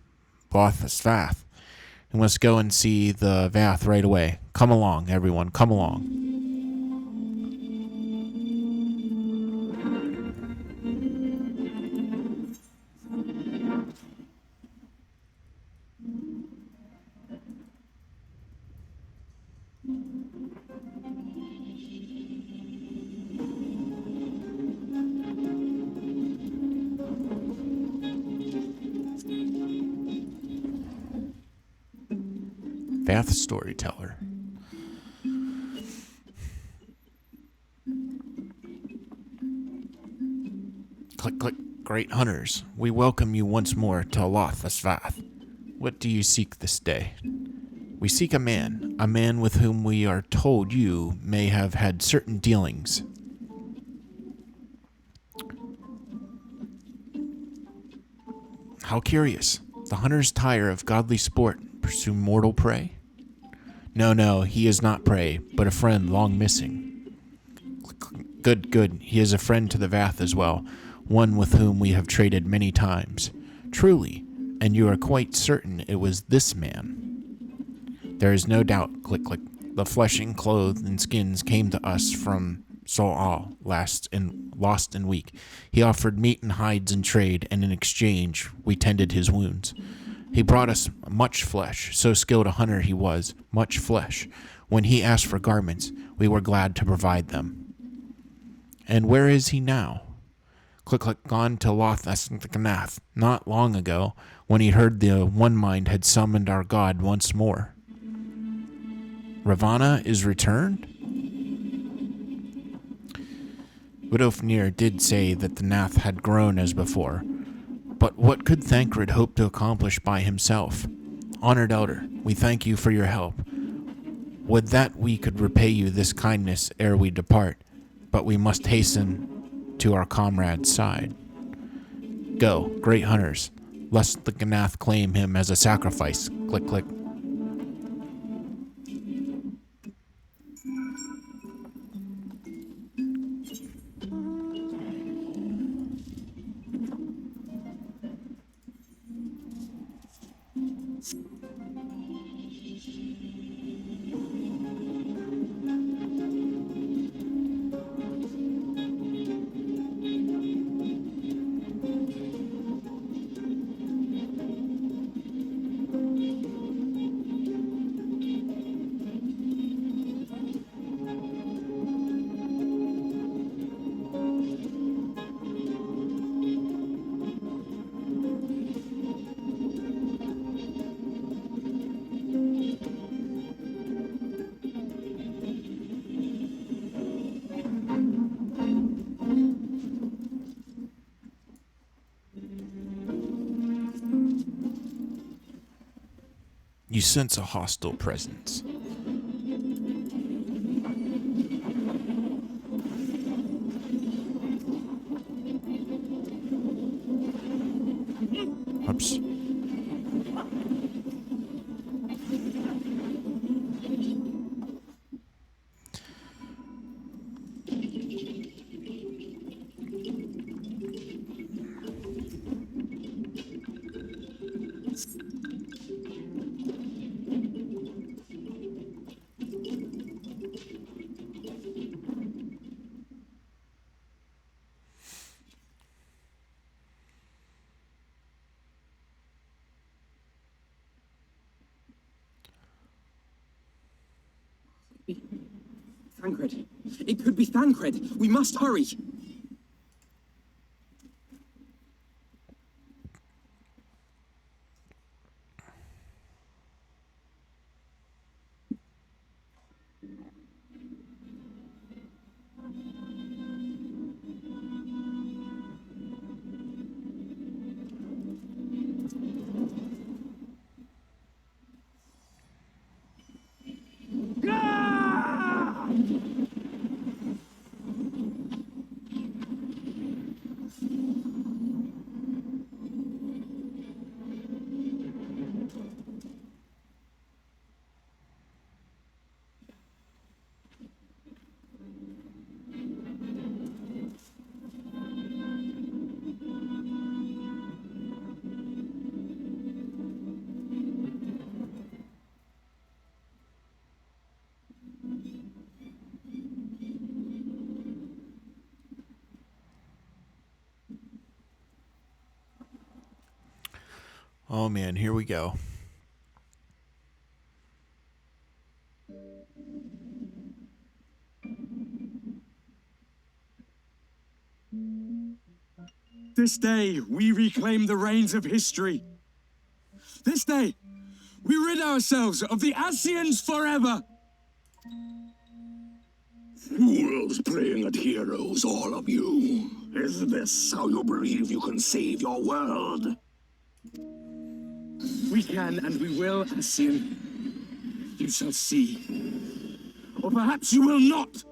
Speaker 1: Vath. We must go and see the Vath right away. Come along, everyone, come along. Vath storyteller. Click, click, great hunters. We welcome you once more to Vath. What do you seek this day? We seek a man with whom we are told you may have had certain dealings. How curious. The hunters tire of godly sport, pursue mortal prey? No, he is not prey, but a friend long missing. Good. He is a friend to the Vath as well, one with whom we have traded many times. Truly, and you are quite certain it was this man? There is no doubt, click. The flesh and clothes and skins came to us from Sol, lost and weak. He offered meat and hides in trade, and in exchange we tended his wounds. He brought us much flesh, so skilled a hunter he was, much flesh. When he asked for garments, we were glad to provide them. And where is he now? Click, gone to Lothasnath, not long ago, when he heard the One Mind had summoned our god once more. Ravana is returned? Widofnir did say that the Nath had grown as before. But what could Thancred hope to accomplish by himself? Honored Elder, we thank you for your help. Would that we could repay you this kindness ere we depart, but we must hasten to our comrade's side. Go, great hunters, lest the Ganath claim him as a sacrifice. Click. You sense a hostile presence. Oops.
Speaker 3: Thancred. It could be Thancred. We must hurry.
Speaker 1: Oh man, here we go.
Speaker 2: This day, we reclaim the reins of history. This day, we rid ourselves of the Scions forever.
Speaker 9: Fools playing at heroes, all of you. Is this how you believe you can save your world?
Speaker 2: We can and we will, Scion. You shall see. Or perhaps you will not.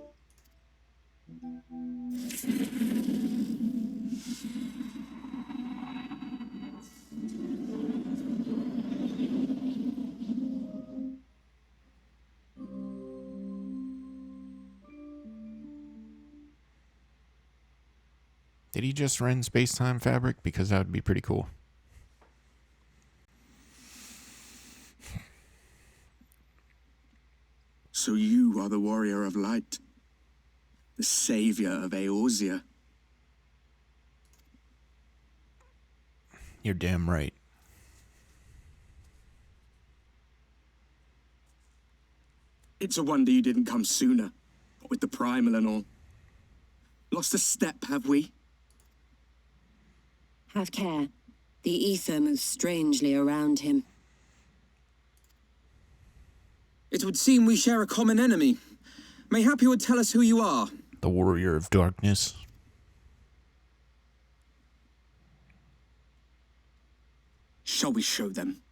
Speaker 1: Did he just rend space-time fabric? Because that would be pretty cool.
Speaker 2: So you are the warrior of light, the savior of Eorzea.
Speaker 1: You're damn right.
Speaker 2: It's a wonder you didn't come sooner, with the primal and all. Lost a step, have we?
Speaker 7: Have care. The ether moves strangely around him.
Speaker 3: It would seem we share a common enemy. Mayhap you would tell us who you are.
Speaker 1: The warrior of darkness.
Speaker 2: Shall we show them?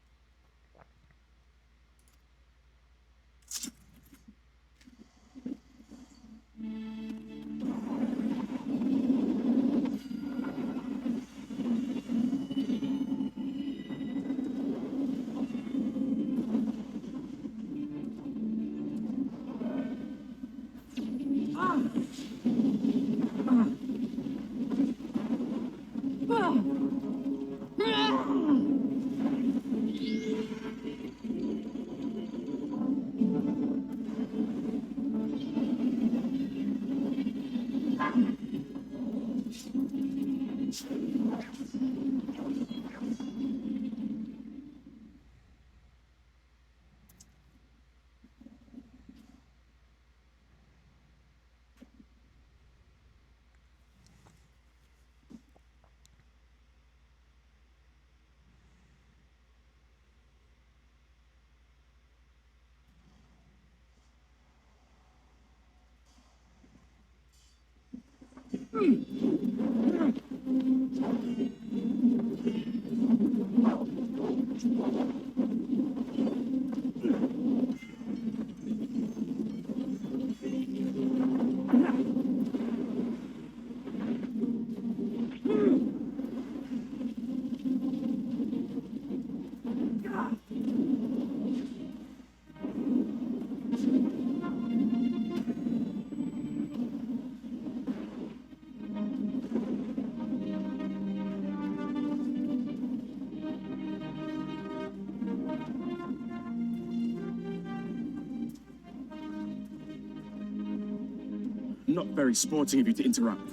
Speaker 10: Not very sporting of you to interrupt.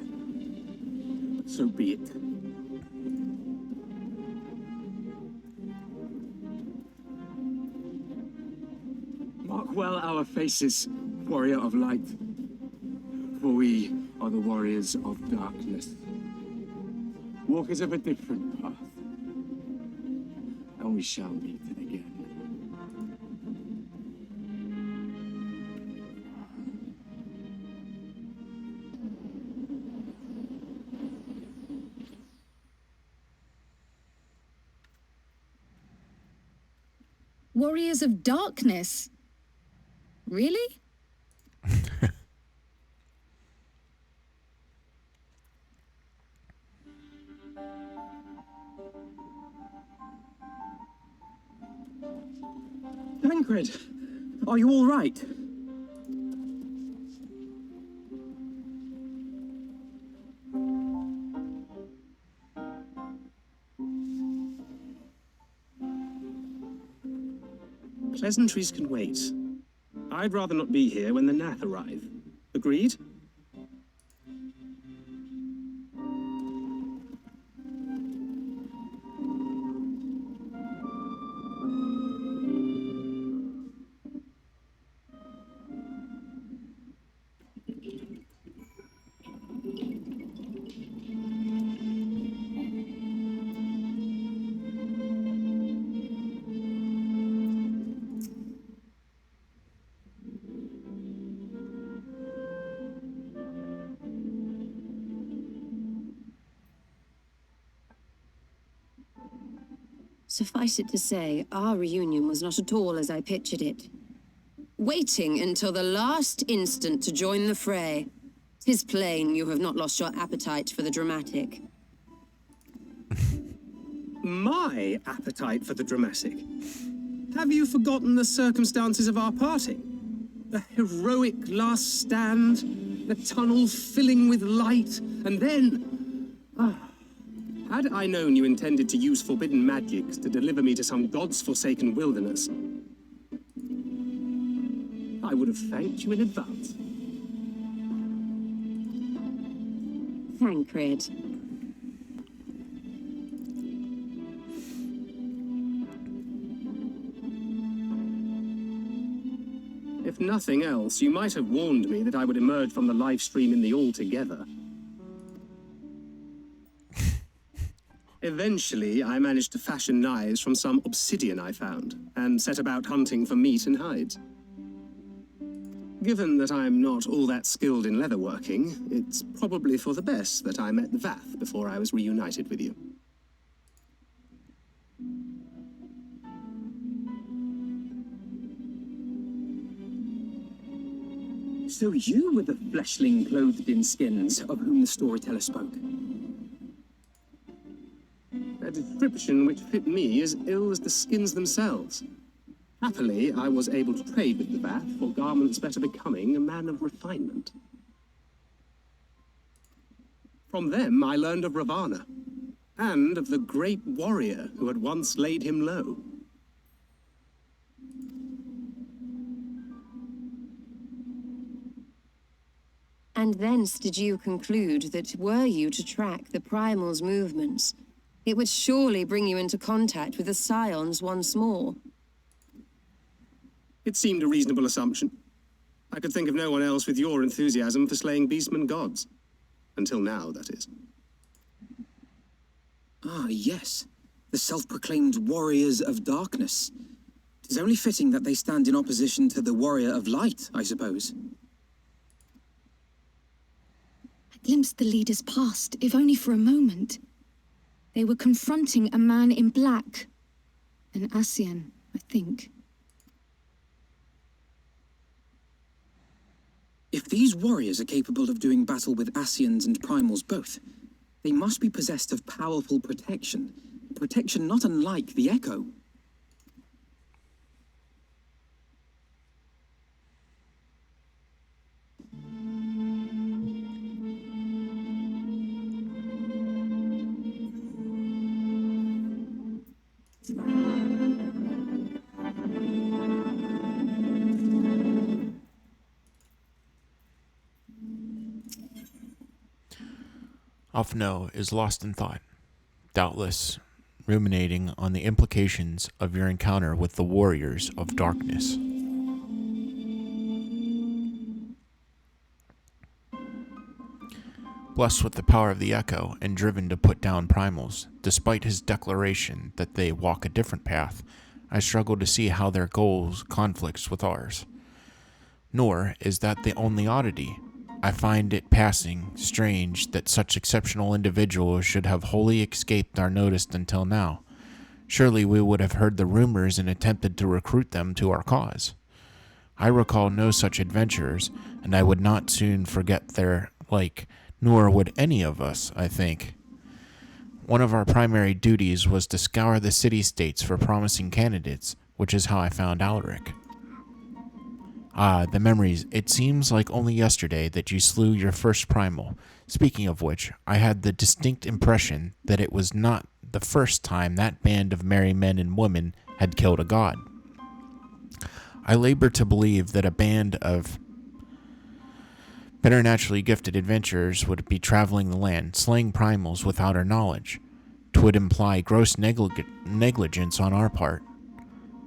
Speaker 10: But so be it. Mark well our faces, warrior of light. For we are the warriors of darkness. Walkers of a different path. And we shall meet again.
Speaker 6: Warriors of darkness? Really?
Speaker 3: Tancred, are you all right?
Speaker 10: Pleasantries can wait. I'd rather not be here when the Nath arrive. Agreed?
Speaker 7: Suffice it to say, our reunion was not at all as I pictured it. Waiting until the last instant to join the fray. 'Tis plain you have not lost your appetite for the dramatic.
Speaker 10: My appetite for the dramatic? Have you forgotten the circumstances of our parting? The heroic last stand, the tunnel filling with light, and then... Had I known you intended to use forbidden magics to deliver me to some god's forsaken wilderness, I would have thanked you in advance.
Speaker 7: Tancred.
Speaker 10: If nothing else, you might have warned me that I would emerge from the live stream in the all-together. Eventually, I managed to fashion knives from some obsidian I found, and set about hunting for meat and hides. Given that I'm not all that skilled in leatherworking, it's probably for the best that I met the Vath before I was reunited with you.
Speaker 3: So you were the fleshling clothed in skins of whom the storyteller spoke.
Speaker 10: A description which fit me as ill as the skins themselves. Happily, I was able to trade with the Vath for garments better becoming a man of refinement. From them, I learned of Ravana, and of the great warrior who had once laid him low.
Speaker 7: And thence did you conclude that were you to track the Primal's movements, it would surely bring you into contact with the Scions once more.
Speaker 10: It seemed a reasonable assumption. I could think of no one else with your enthusiasm for slaying beastmen gods. Until now, that is.
Speaker 3: Ah, yes. The self-proclaimed warriors of darkness. It is only fitting that they stand in opposition to the warrior of light, I suppose.
Speaker 6: I glimpsed the leaders past, if only for a moment. They were confronting a man in black. An Ascian, I think.
Speaker 3: If these warriors are capable of doing battle with Ascians and Primals both, they must be possessed of powerful protection. Protection not unlike the Echo.
Speaker 1: Alfno is lost in thought, doubtless ruminating on the implications of your encounter with the warriors of darkness. Blessed with the power of the echo and driven to put down primals, despite his declaration that they walk a different path, I struggle to see how their goals conflicts with ours. Nor is that the only oddity. I find it passing strange that such exceptional individuals should have wholly escaped our notice until now. Surely we would have heard the rumors and attempted to recruit them to our cause. I recall no such adventurers, and I would not soon forget their like, nor would any of us, I think. One of our primary duties was to scour the city-states for promising candidates, which is how I found Alaric. Ah, the memories. It seems like only yesterday that you slew your first primal. Speaking of which, I had the distinct impression that it was not the first time that band of merry men and women had killed a god. I labor to believe that a band of preternaturally gifted adventurers would be traveling the land, slaying primals without our knowledge. 'Twould imply gross negligence on our part.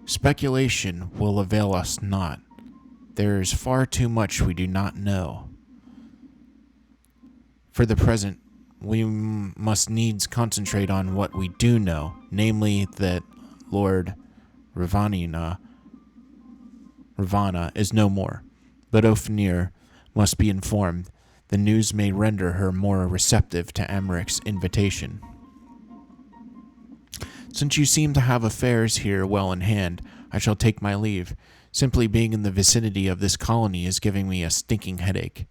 Speaker 1: Speculation will avail us not. There is far too much we do not know. For the present, we must needs concentrate on what we do know, namely that Lord Ravana is no more. But Ofnir must be informed. The news may render her more receptive to Amaric's invitation. Since you seem to have affairs here well in hand, I shall take my leave. Simply being in the vicinity of this colony is giving me a stinking headache.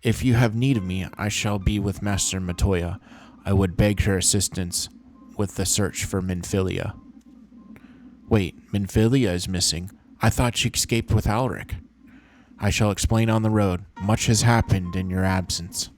Speaker 1: If you have need of me, I shall be with Master Matoya. I would beg her assistance with the search for Minfilia. Wait, Minfilia is missing. I thought she escaped with Alaric. I shall explain on the road. Much has happened in your absence.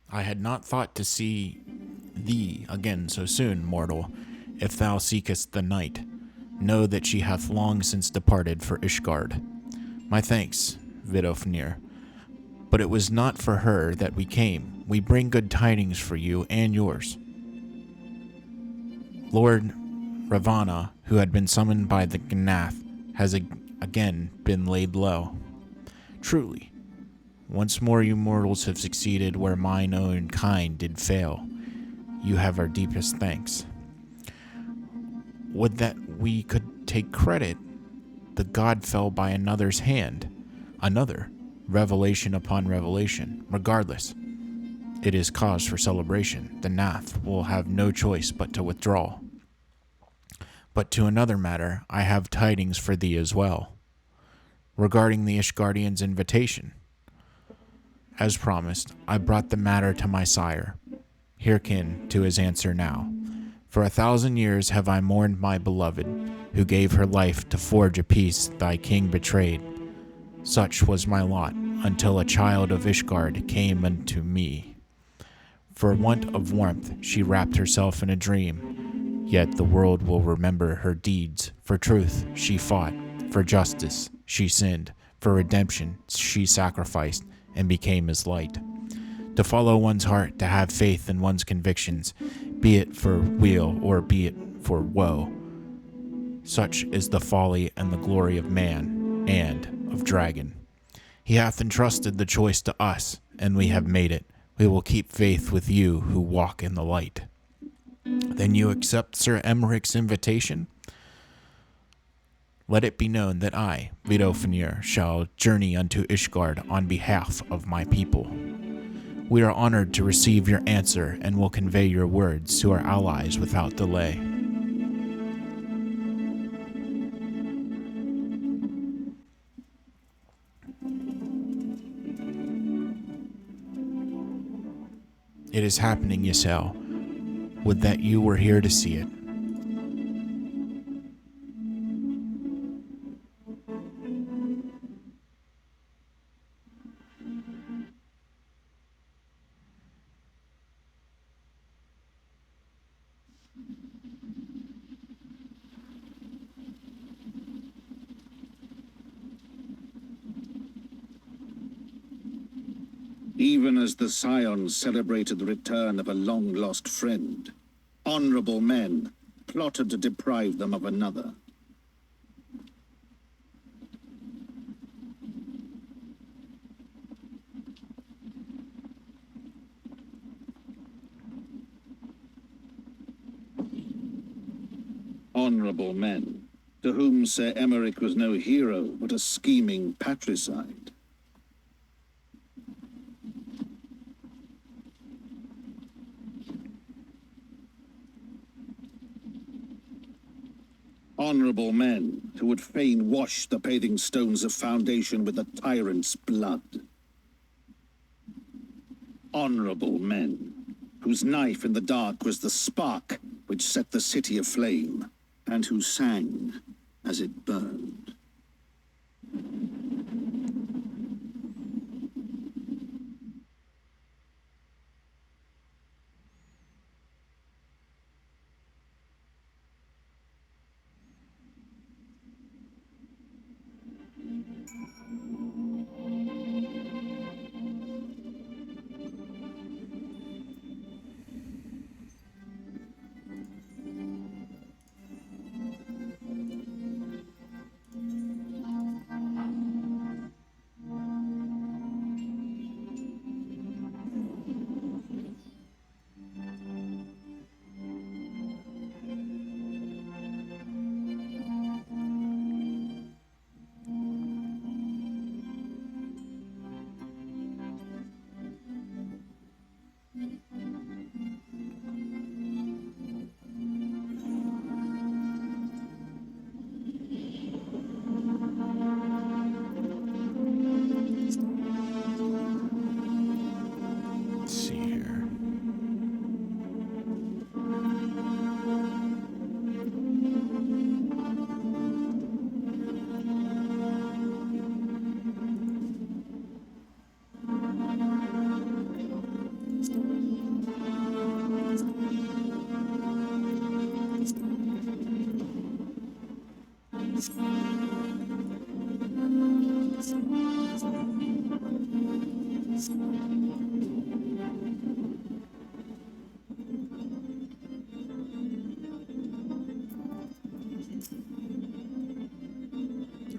Speaker 1: I had not thought to see thee again so soon, mortal. If thou seekest the night, know that she hath long since departed for Ishgard. My thanks, Vidofnir. But it was not for her that we came. We bring good tidings for you and yours. Lord Ravana, who had been summoned by the Gnath, has again been laid low. Truly, once more you mortals have succeeded where mine own kind did fail. You have our deepest thanks. Would that we could take credit. The god fell by another's hand. Another. Revelation upon revelation. Regardless, it is cause for celebration. The Nath will have no choice but to withdraw. But to another matter, I have tidings for thee as well. Regarding the Ishgardian's invitation. As promised, I brought the matter to my sire. Hearken to his answer now. For 1,000 years have I mourned my beloved, who gave her life to forge a peace thy king betrayed. Such was my lot, until a child of Ishgard came unto me. For want of warmth she wrapped herself in a dream, yet the world will remember her deeds. For truth she fought, for justice she sinned, for redemption she sacrificed, and became as light. To follow one's heart, to have faith in one's convictions, be it for weal or be it for woe. Such is the folly and the glory of man and of dragon. He hath entrusted the choice to us, and we have made it. We will keep faith with you who walk in the light. Then you accept Sir Emeric's invitation? Let it be known that I, Vidofnir, shall journey unto Ishgard on behalf of my people. We are honored to receive your answer and will convey your words to our allies without delay. It is happening, Ysel. Would that you were here to see it.
Speaker 5: Even as the Scions celebrated the return of a long-lost friend, honorable men plotted to deprive them of another. Honorable men, to whom Sir Emmerich was no hero, but a scheming patricide. Honorable men who would fain wash the paving stones of foundation with the tyrant's blood. Honorable men whose knife in the dark was the spark which set the city aflame, and who sang as it burned.
Speaker 1: Let's see here.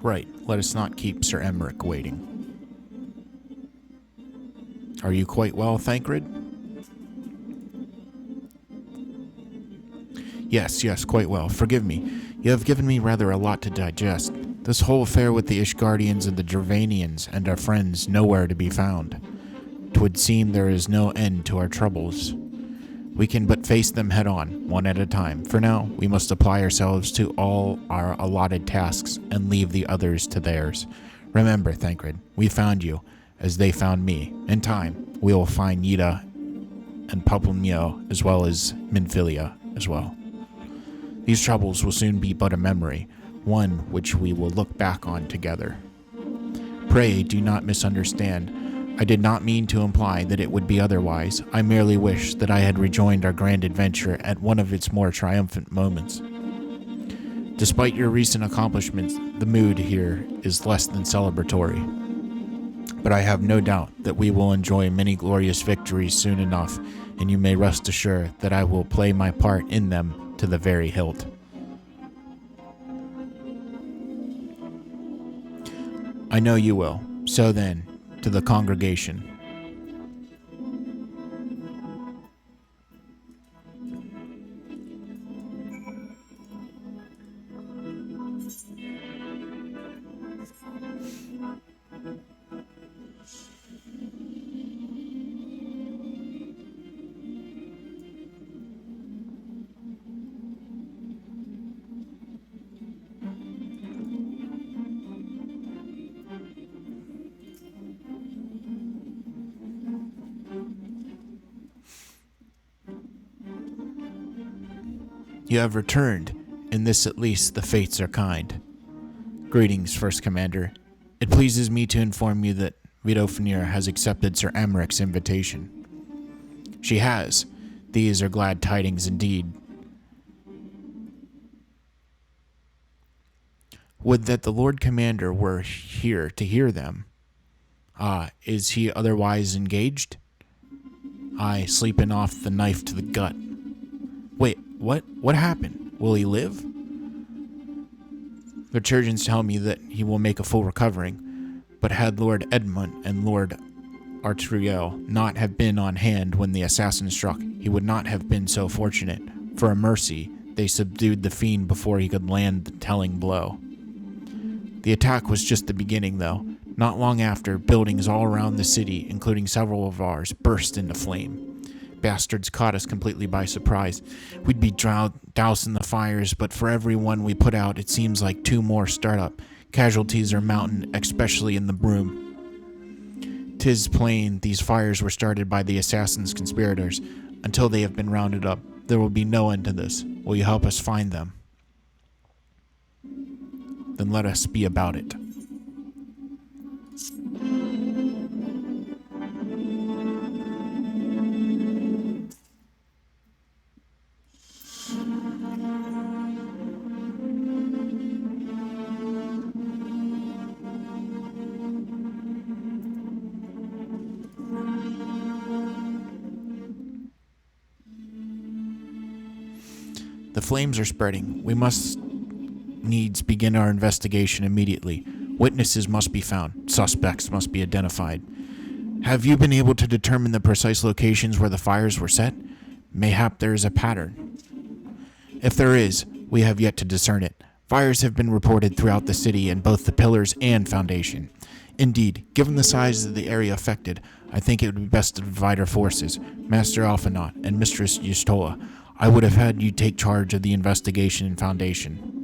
Speaker 1: Right, let us not keep Sir Emmerich waiting. Are you quite well, Thancred? Yes, quite well. Forgive me. You have given me rather a lot to digest. This whole affair with the Ishgardians and the Dravanians and our friends nowhere to be found. 'Twould seem there is no end to our troubles. We can but face them head on, one at a time. For now, we must apply ourselves to all our allotted tasks and leave the others to theirs. Remember, Thancred, we found you, as they found me. In time, we will find Yida and Papumio, as well as Minfilia as well. These troubles will soon be but a memory, one which we will look back on together. Pray do not misunderstand. I did not mean to imply that it would be otherwise. I merely wish that I had rejoined our grand adventure at one of its more triumphant moments. Despite your recent accomplishments, the mood here is less than celebratory. But I have no doubt that we will enjoy many glorious victories soon enough, and you may rest assured that I will play my part in them to the very hilt. I know you will. So then, to the congregation. You have returned. In this at least the fates are kind. Greetings, First Commander. It pleases me to inform you that Vidofnir has accepted Sir Amric's invitation. She has. These are glad tidings indeed. Would that the Lord Commander were here to hear them. Is he otherwise engaged? Aye, sleeping off the knife to the gut. Wait, what? What happened? Will he live? The surgeons tell me that he will make a full recovering, but had Lord Edmund and Lord Arturiel not have been on hand when the assassin struck, he would not have been so fortunate. For a mercy, they subdued the fiend before he could land the telling blow. The attack was just the beginning, though. Not long after, buildings all around the city, including several of ours, burst into flame. Bastards caught us completely by surprise. We'd be doused in the fires, but for every one we put out, it seems like 2 more start up. Casualties are mounting, especially in the Broom. 'Tis plain these fires were started by the assassin's conspirators. Until they have been rounded up, there will be no end to this. Will you help us find them? Then let us be about it. The flames are spreading. We must needs begin our investigation immediately. Witnesses must be found. Suspects must be identified. Have you been able to determine the precise locations where the fires were set? Mayhap there is a pattern. If there is, we have yet to discern it. Fires have been reported throughout the city in both the pillars and foundation. Indeed, given the size of the area affected, I think it would be best to divide our forces. Master Alphanot and Mistress Yustola, I would have had you take charge of the investigation and foundation.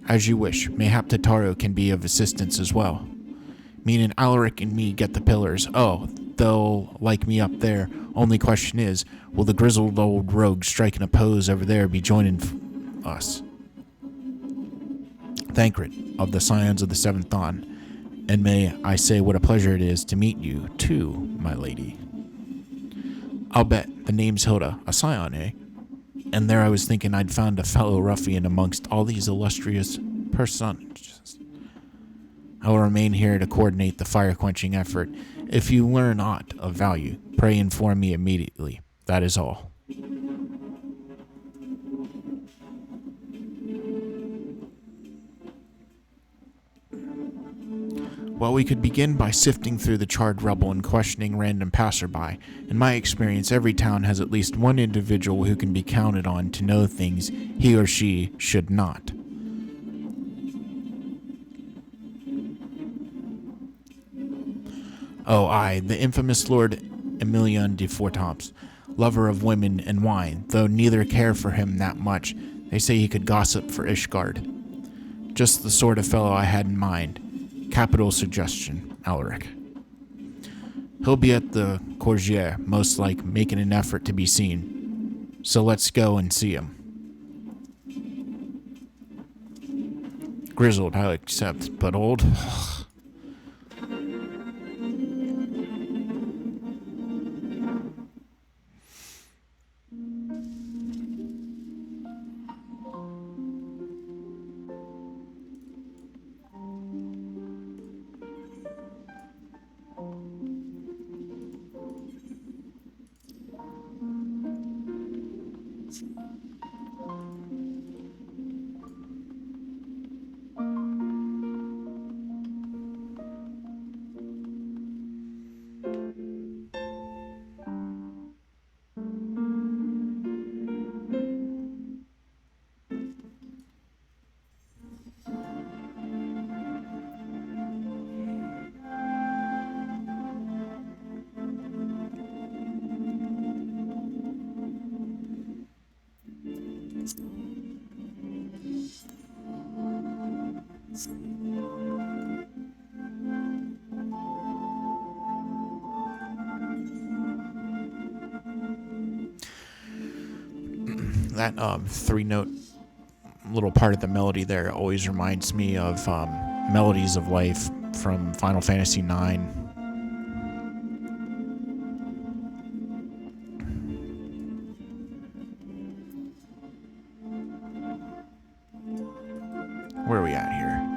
Speaker 1: As you wish. Mayhap Tataru can be of assistance as well. Meaning Alaric and me get the pillars. Oh, they'll like me up there. Only question is, will the grizzled old rogue striking a pose over there be joining us? Thancred, of the Scions of the Seventh Dawn. And may I say what a pleasure it is to meet you, too, my lady. I'll bet the name's Hilda, a Scion, eh? And there I was thinking I'd found a fellow ruffian amongst all these illustrious personages. I will remain here to coordinate the fire-quenching effort. If you learn aught of value, pray inform me immediately. That is all. Well, we could begin by sifting through the charred rubble and questioning random passerby. In my experience, every town has at least one individual who can be counted on to know things he or she should not. Oh, aye, the infamous Lord Emilion de Fortamps, lover of women and wine, though neither care for him that much. They say he could gossip for Ishgard. Just the sort of fellow I had in mind. Capital suggestion, Alaric. He'll be at the Courgier, most like, making an effort to be seen. So let's go and see him. Grizzled, I accept, but old? that 3-note little part of the melody there always reminds me of Melodies of Life from Final Fantasy IX. Where are we at here?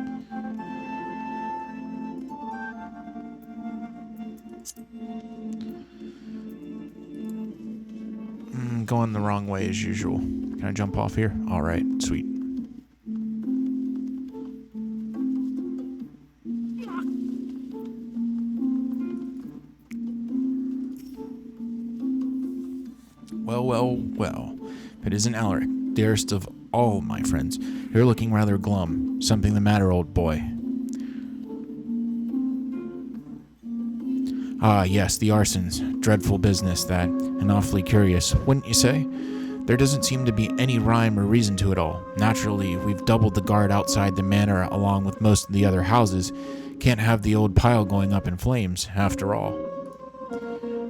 Speaker 1: Going the wrong way as usual. Can I jump off here? Alright, sweet. Well. If it isn't Alaric, dearest of all my friends. You're looking rather glum. Something the matter, old boy? Ah, yes, the arsons. Dreadful business, that. And awfully curious, wouldn't you say? There doesn't seem to be any rhyme or reason to it all. Naturally, we've doubled the guard outside the manor along with most of the other houses. Can't have the old pile going up in flames, after all.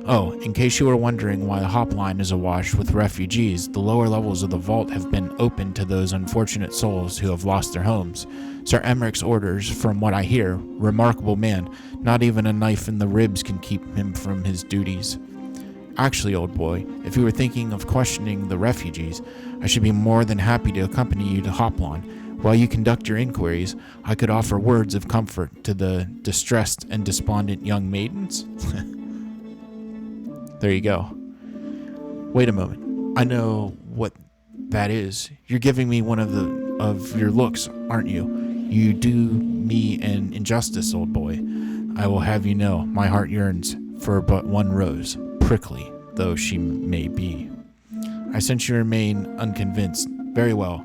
Speaker 1: Oh, in case you were wondering why the hop line is awash with refugees, the lower levels of the vault have been opened to those unfortunate souls who have lost their homes. Sir Emmerich's orders, from what I hear, remarkable man, not even a knife in the ribs can keep him from his duties. Actually, old boy, if you were thinking of questioning the refugees, I should be more than happy to accompany you to Hoplon. While you conduct your inquiries, I could offer words of comfort to the distressed and despondent young maidens. There you go. Wait a moment. I know what that is. You're giving me one of your looks, aren't you? You do me an injustice, old boy. I will have you know, my heart yearns for but one rose, prickly though she may be. I sense you remain unconvinced. Very well.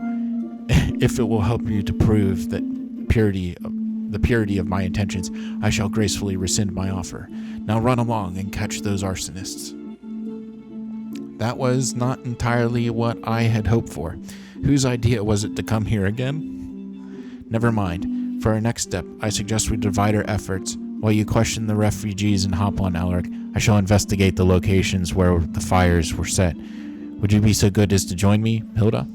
Speaker 1: If it will help you to prove that the purity of my intentions, I shall gracefully rescind my offer. Now run along and catch those arsonists. That was not entirely what I had hoped for. Whose idea was it to come here again? Never mind. For our next step, I suggest we divide our efforts. While you question the refugees in Hoplon, Alaric, I shall investigate the locations where the fires were set. Would you be so good as to join me, Hilda?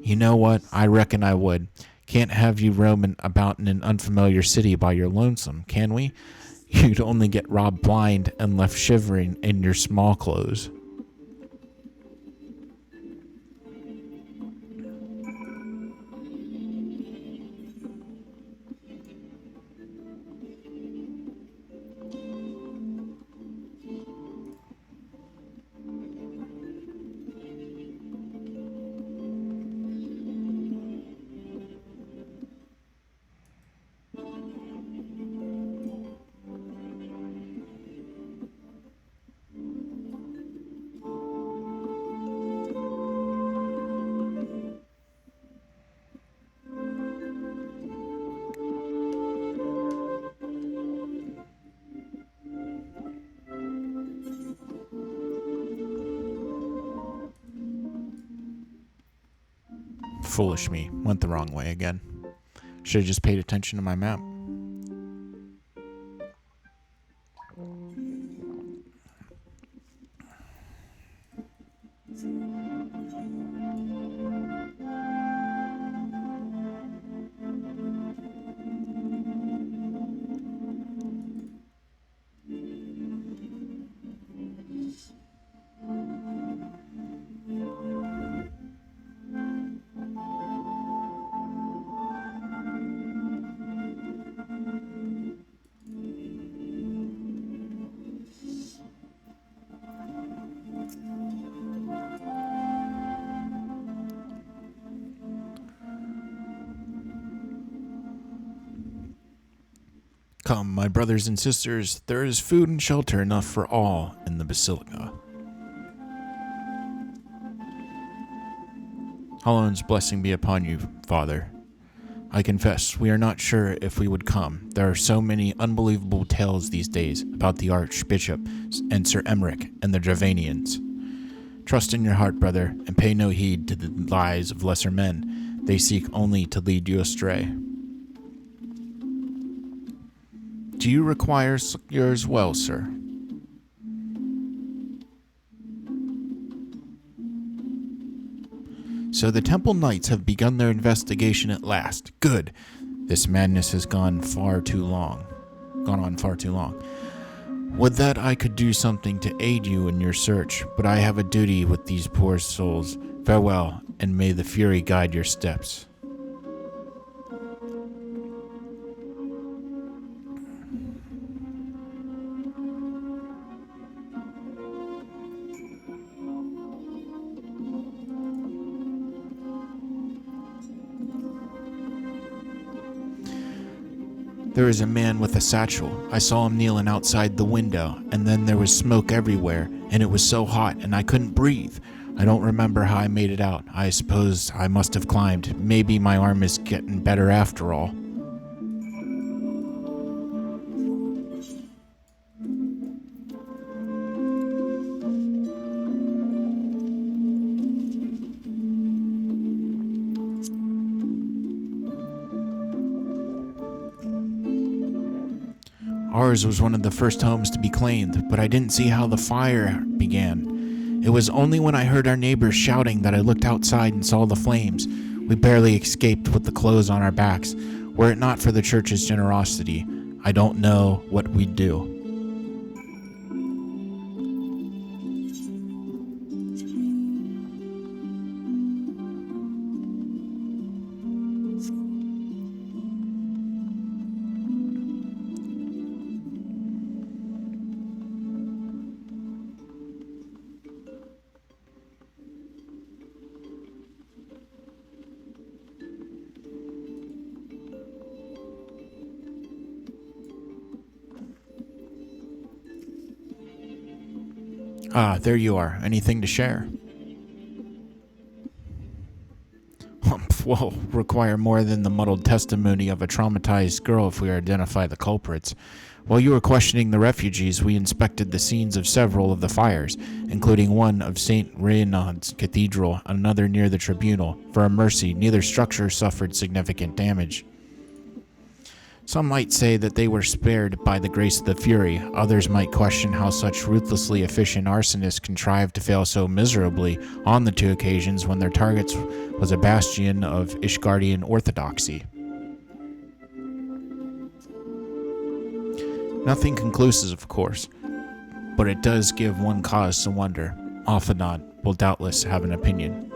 Speaker 1: You know what? I reckon I would. Can't have you roaming about in an unfamiliar city by your lonesome, can we? You'd only get robbed blind and left shivering in your small clothes. Foolish me. Went the wrong way again. Should have just paid attention to my map. Come, my brothers and sisters, there is food and shelter enough for all in the Basilica. Hallone's blessing be upon you, Father. I confess, we are not sure if we would come. There are so many unbelievable tales these days about the Archbishop and Sir Emmerich and the Dravanians. Trust in your heart, brother, and pay no heed to the lies of lesser men. They seek only to lead you astray. Do you require yours well, sir? so the Temple Knights have begun their investigation at last. Good. This madness has gone on far too long. Would that I could do something to aid you in your search, but I have a duty with these poor souls. Farewell, and may the Fury guide your steps. There is a man with a satchel. I saw him kneeling outside the window, and then there was smoke everywhere, and it was so hot, and I couldn't breathe. I don't remember how I made it out. I suppose I must have climbed. Maybe my arm is getting better after all. Ours was one of the first homes to be claimed, but I didn't see how the fire began. It was only when I heard our neighbors shouting that I looked outside and saw the flames. We barely escaped with the clothes on our backs. Were it not for the church's generosity, I don't know what we'd do. Ah, there you are. Anything to share? Well, require more than the muddled testimony of a traumatized girl if we identify the culprits. While you were questioning the refugees, we inspected the scenes of several of the fires, including one of St. Reynard's Cathedral, another near the tribunal. For a mercy, neither structure suffered significant damage. Some might say that they were spared by the grace of the Fury. Others might question how such ruthlessly efficient arsonists contrived to fail so miserably on the two occasions when their targets was a bastion of Ishgardian orthodoxy. Nothing conclusive, of course, but it does give one cause to wonder. Alphanod will doubtless have an opinion.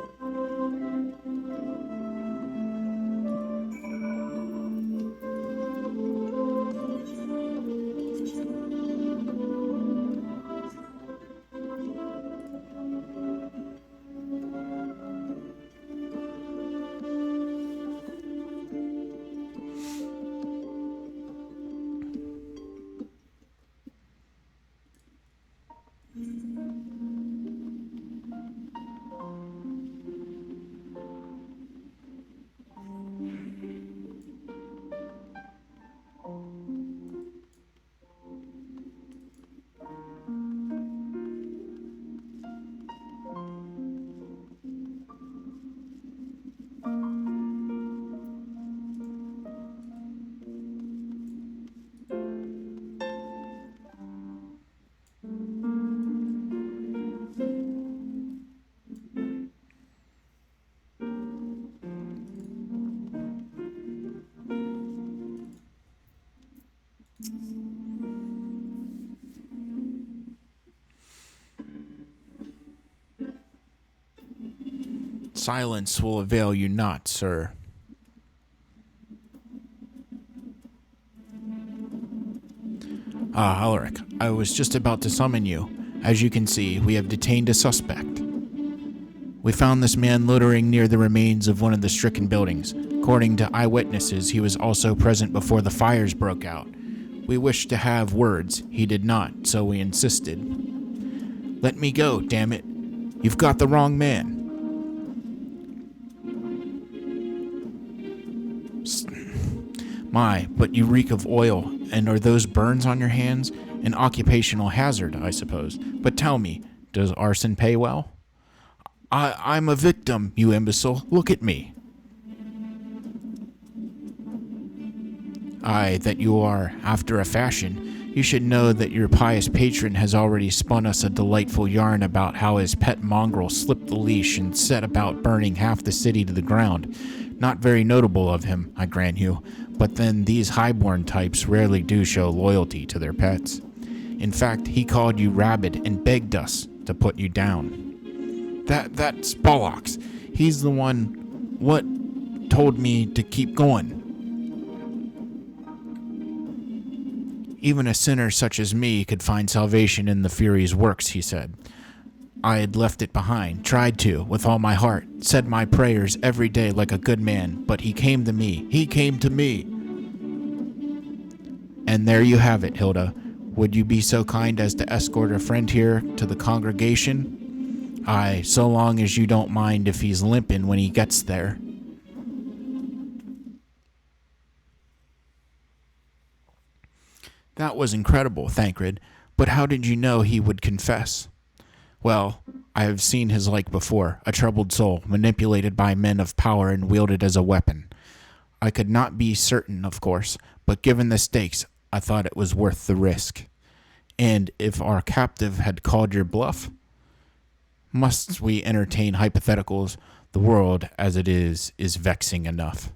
Speaker 1: Silence will avail you not, sir. Ah, Alaric, I was just about to summon you. As you can see, we have detained a suspect. We found this man loitering near the remains of one of the stricken buildings. According to eyewitnesses, he was also present before the fires broke out. We wished to have words. He did not, so we insisted. Let me go, damn it. You've got the wrong man. My, but you reek of oil, and are those burns on your hands? An occupational hazard, I suppose. But tell me, does arson pay well? I'm a victim, you imbecile. Look at me. Aye, that you are, after a fashion. You should know that your pious patron has already spun us a delightful yarn about how his pet mongrel slipped the leash and set about burning half the city to the ground. Not very notable of him, I grant you, but then these highborn types rarely do show loyalty to their pets. In fact, he called you rabid and begged us to put you down. That's bollocks. He's the one what told me to keep going. Even a sinner such as me could find salvation in the Fury's works, he said. I had left it behind, tried to, with all my heart, said my prayers every day like a good man, but he came to me. He came to me. And there you have it, Hilda. Would you be so kind as to escort a friend here to the congregation? Aye, so long as you don't mind if he's limping when he gets there. That was incredible, Thancred, but how did you know he would confess? Well, I have seen his like before, a troubled soul, manipulated by men of power and wielded as a weapon. I could not be certain, of course, but given the stakes, I thought it was worth the risk. And if our captive had called your bluff? Must we entertain hypotheticals? The world, as it is vexing enough.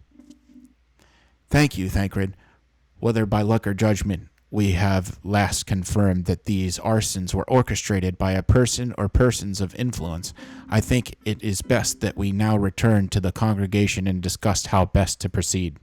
Speaker 1: Thank you, Thancred. Whether by luck or judgment, we have last confirmed that these arsons were orchestrated by a person or persons of influence. I think it is best that we now return to the congregation and discuss how best to proceed.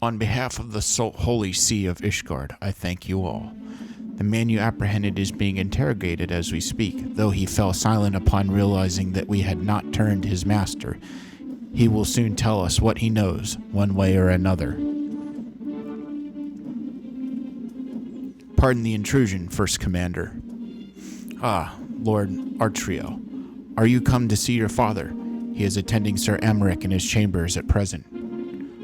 Speaker 1: On behalf of the Holy See of Ishgard, I thank you all. The man you apprehended is being interrogated as we speak, though he fell silent upon realizing that we had not turned his master. He will soon tell us what he knows, one way or another. Pardon the intrusion, First Commander. Ah, Lord Artriel, are you come to see your father? He is attending Sir Emmerich in his chambers at present.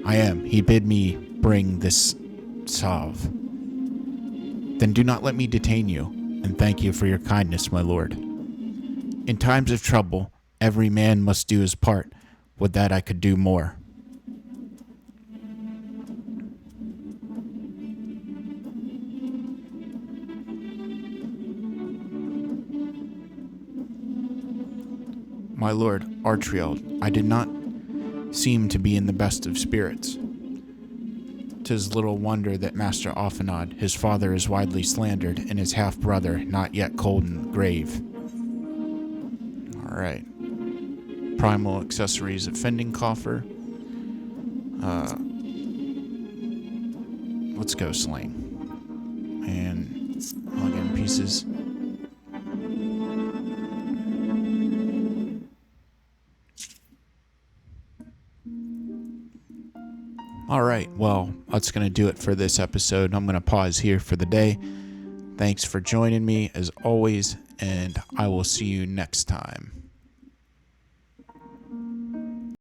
Speaker 1: I am. He bid me bring this salve. Then do not let me detain you, and thank you for your kindness, my lord. In times of trouble, every man must do his part. Would that I could do more. My lord Artriel, I did not seem to be in the best of spirits. 'Tis little wonder that Master Offenad, his father, is widely slandered, and his half-brother not yet cold in the grave. Alright. Primal accessories at Fending Coffer. Let's go sling. And login pieces. Alright, well, that's going to do it for this episode. I'm going to pause here for the day. Thanks for joining me as always, and I will see you next time.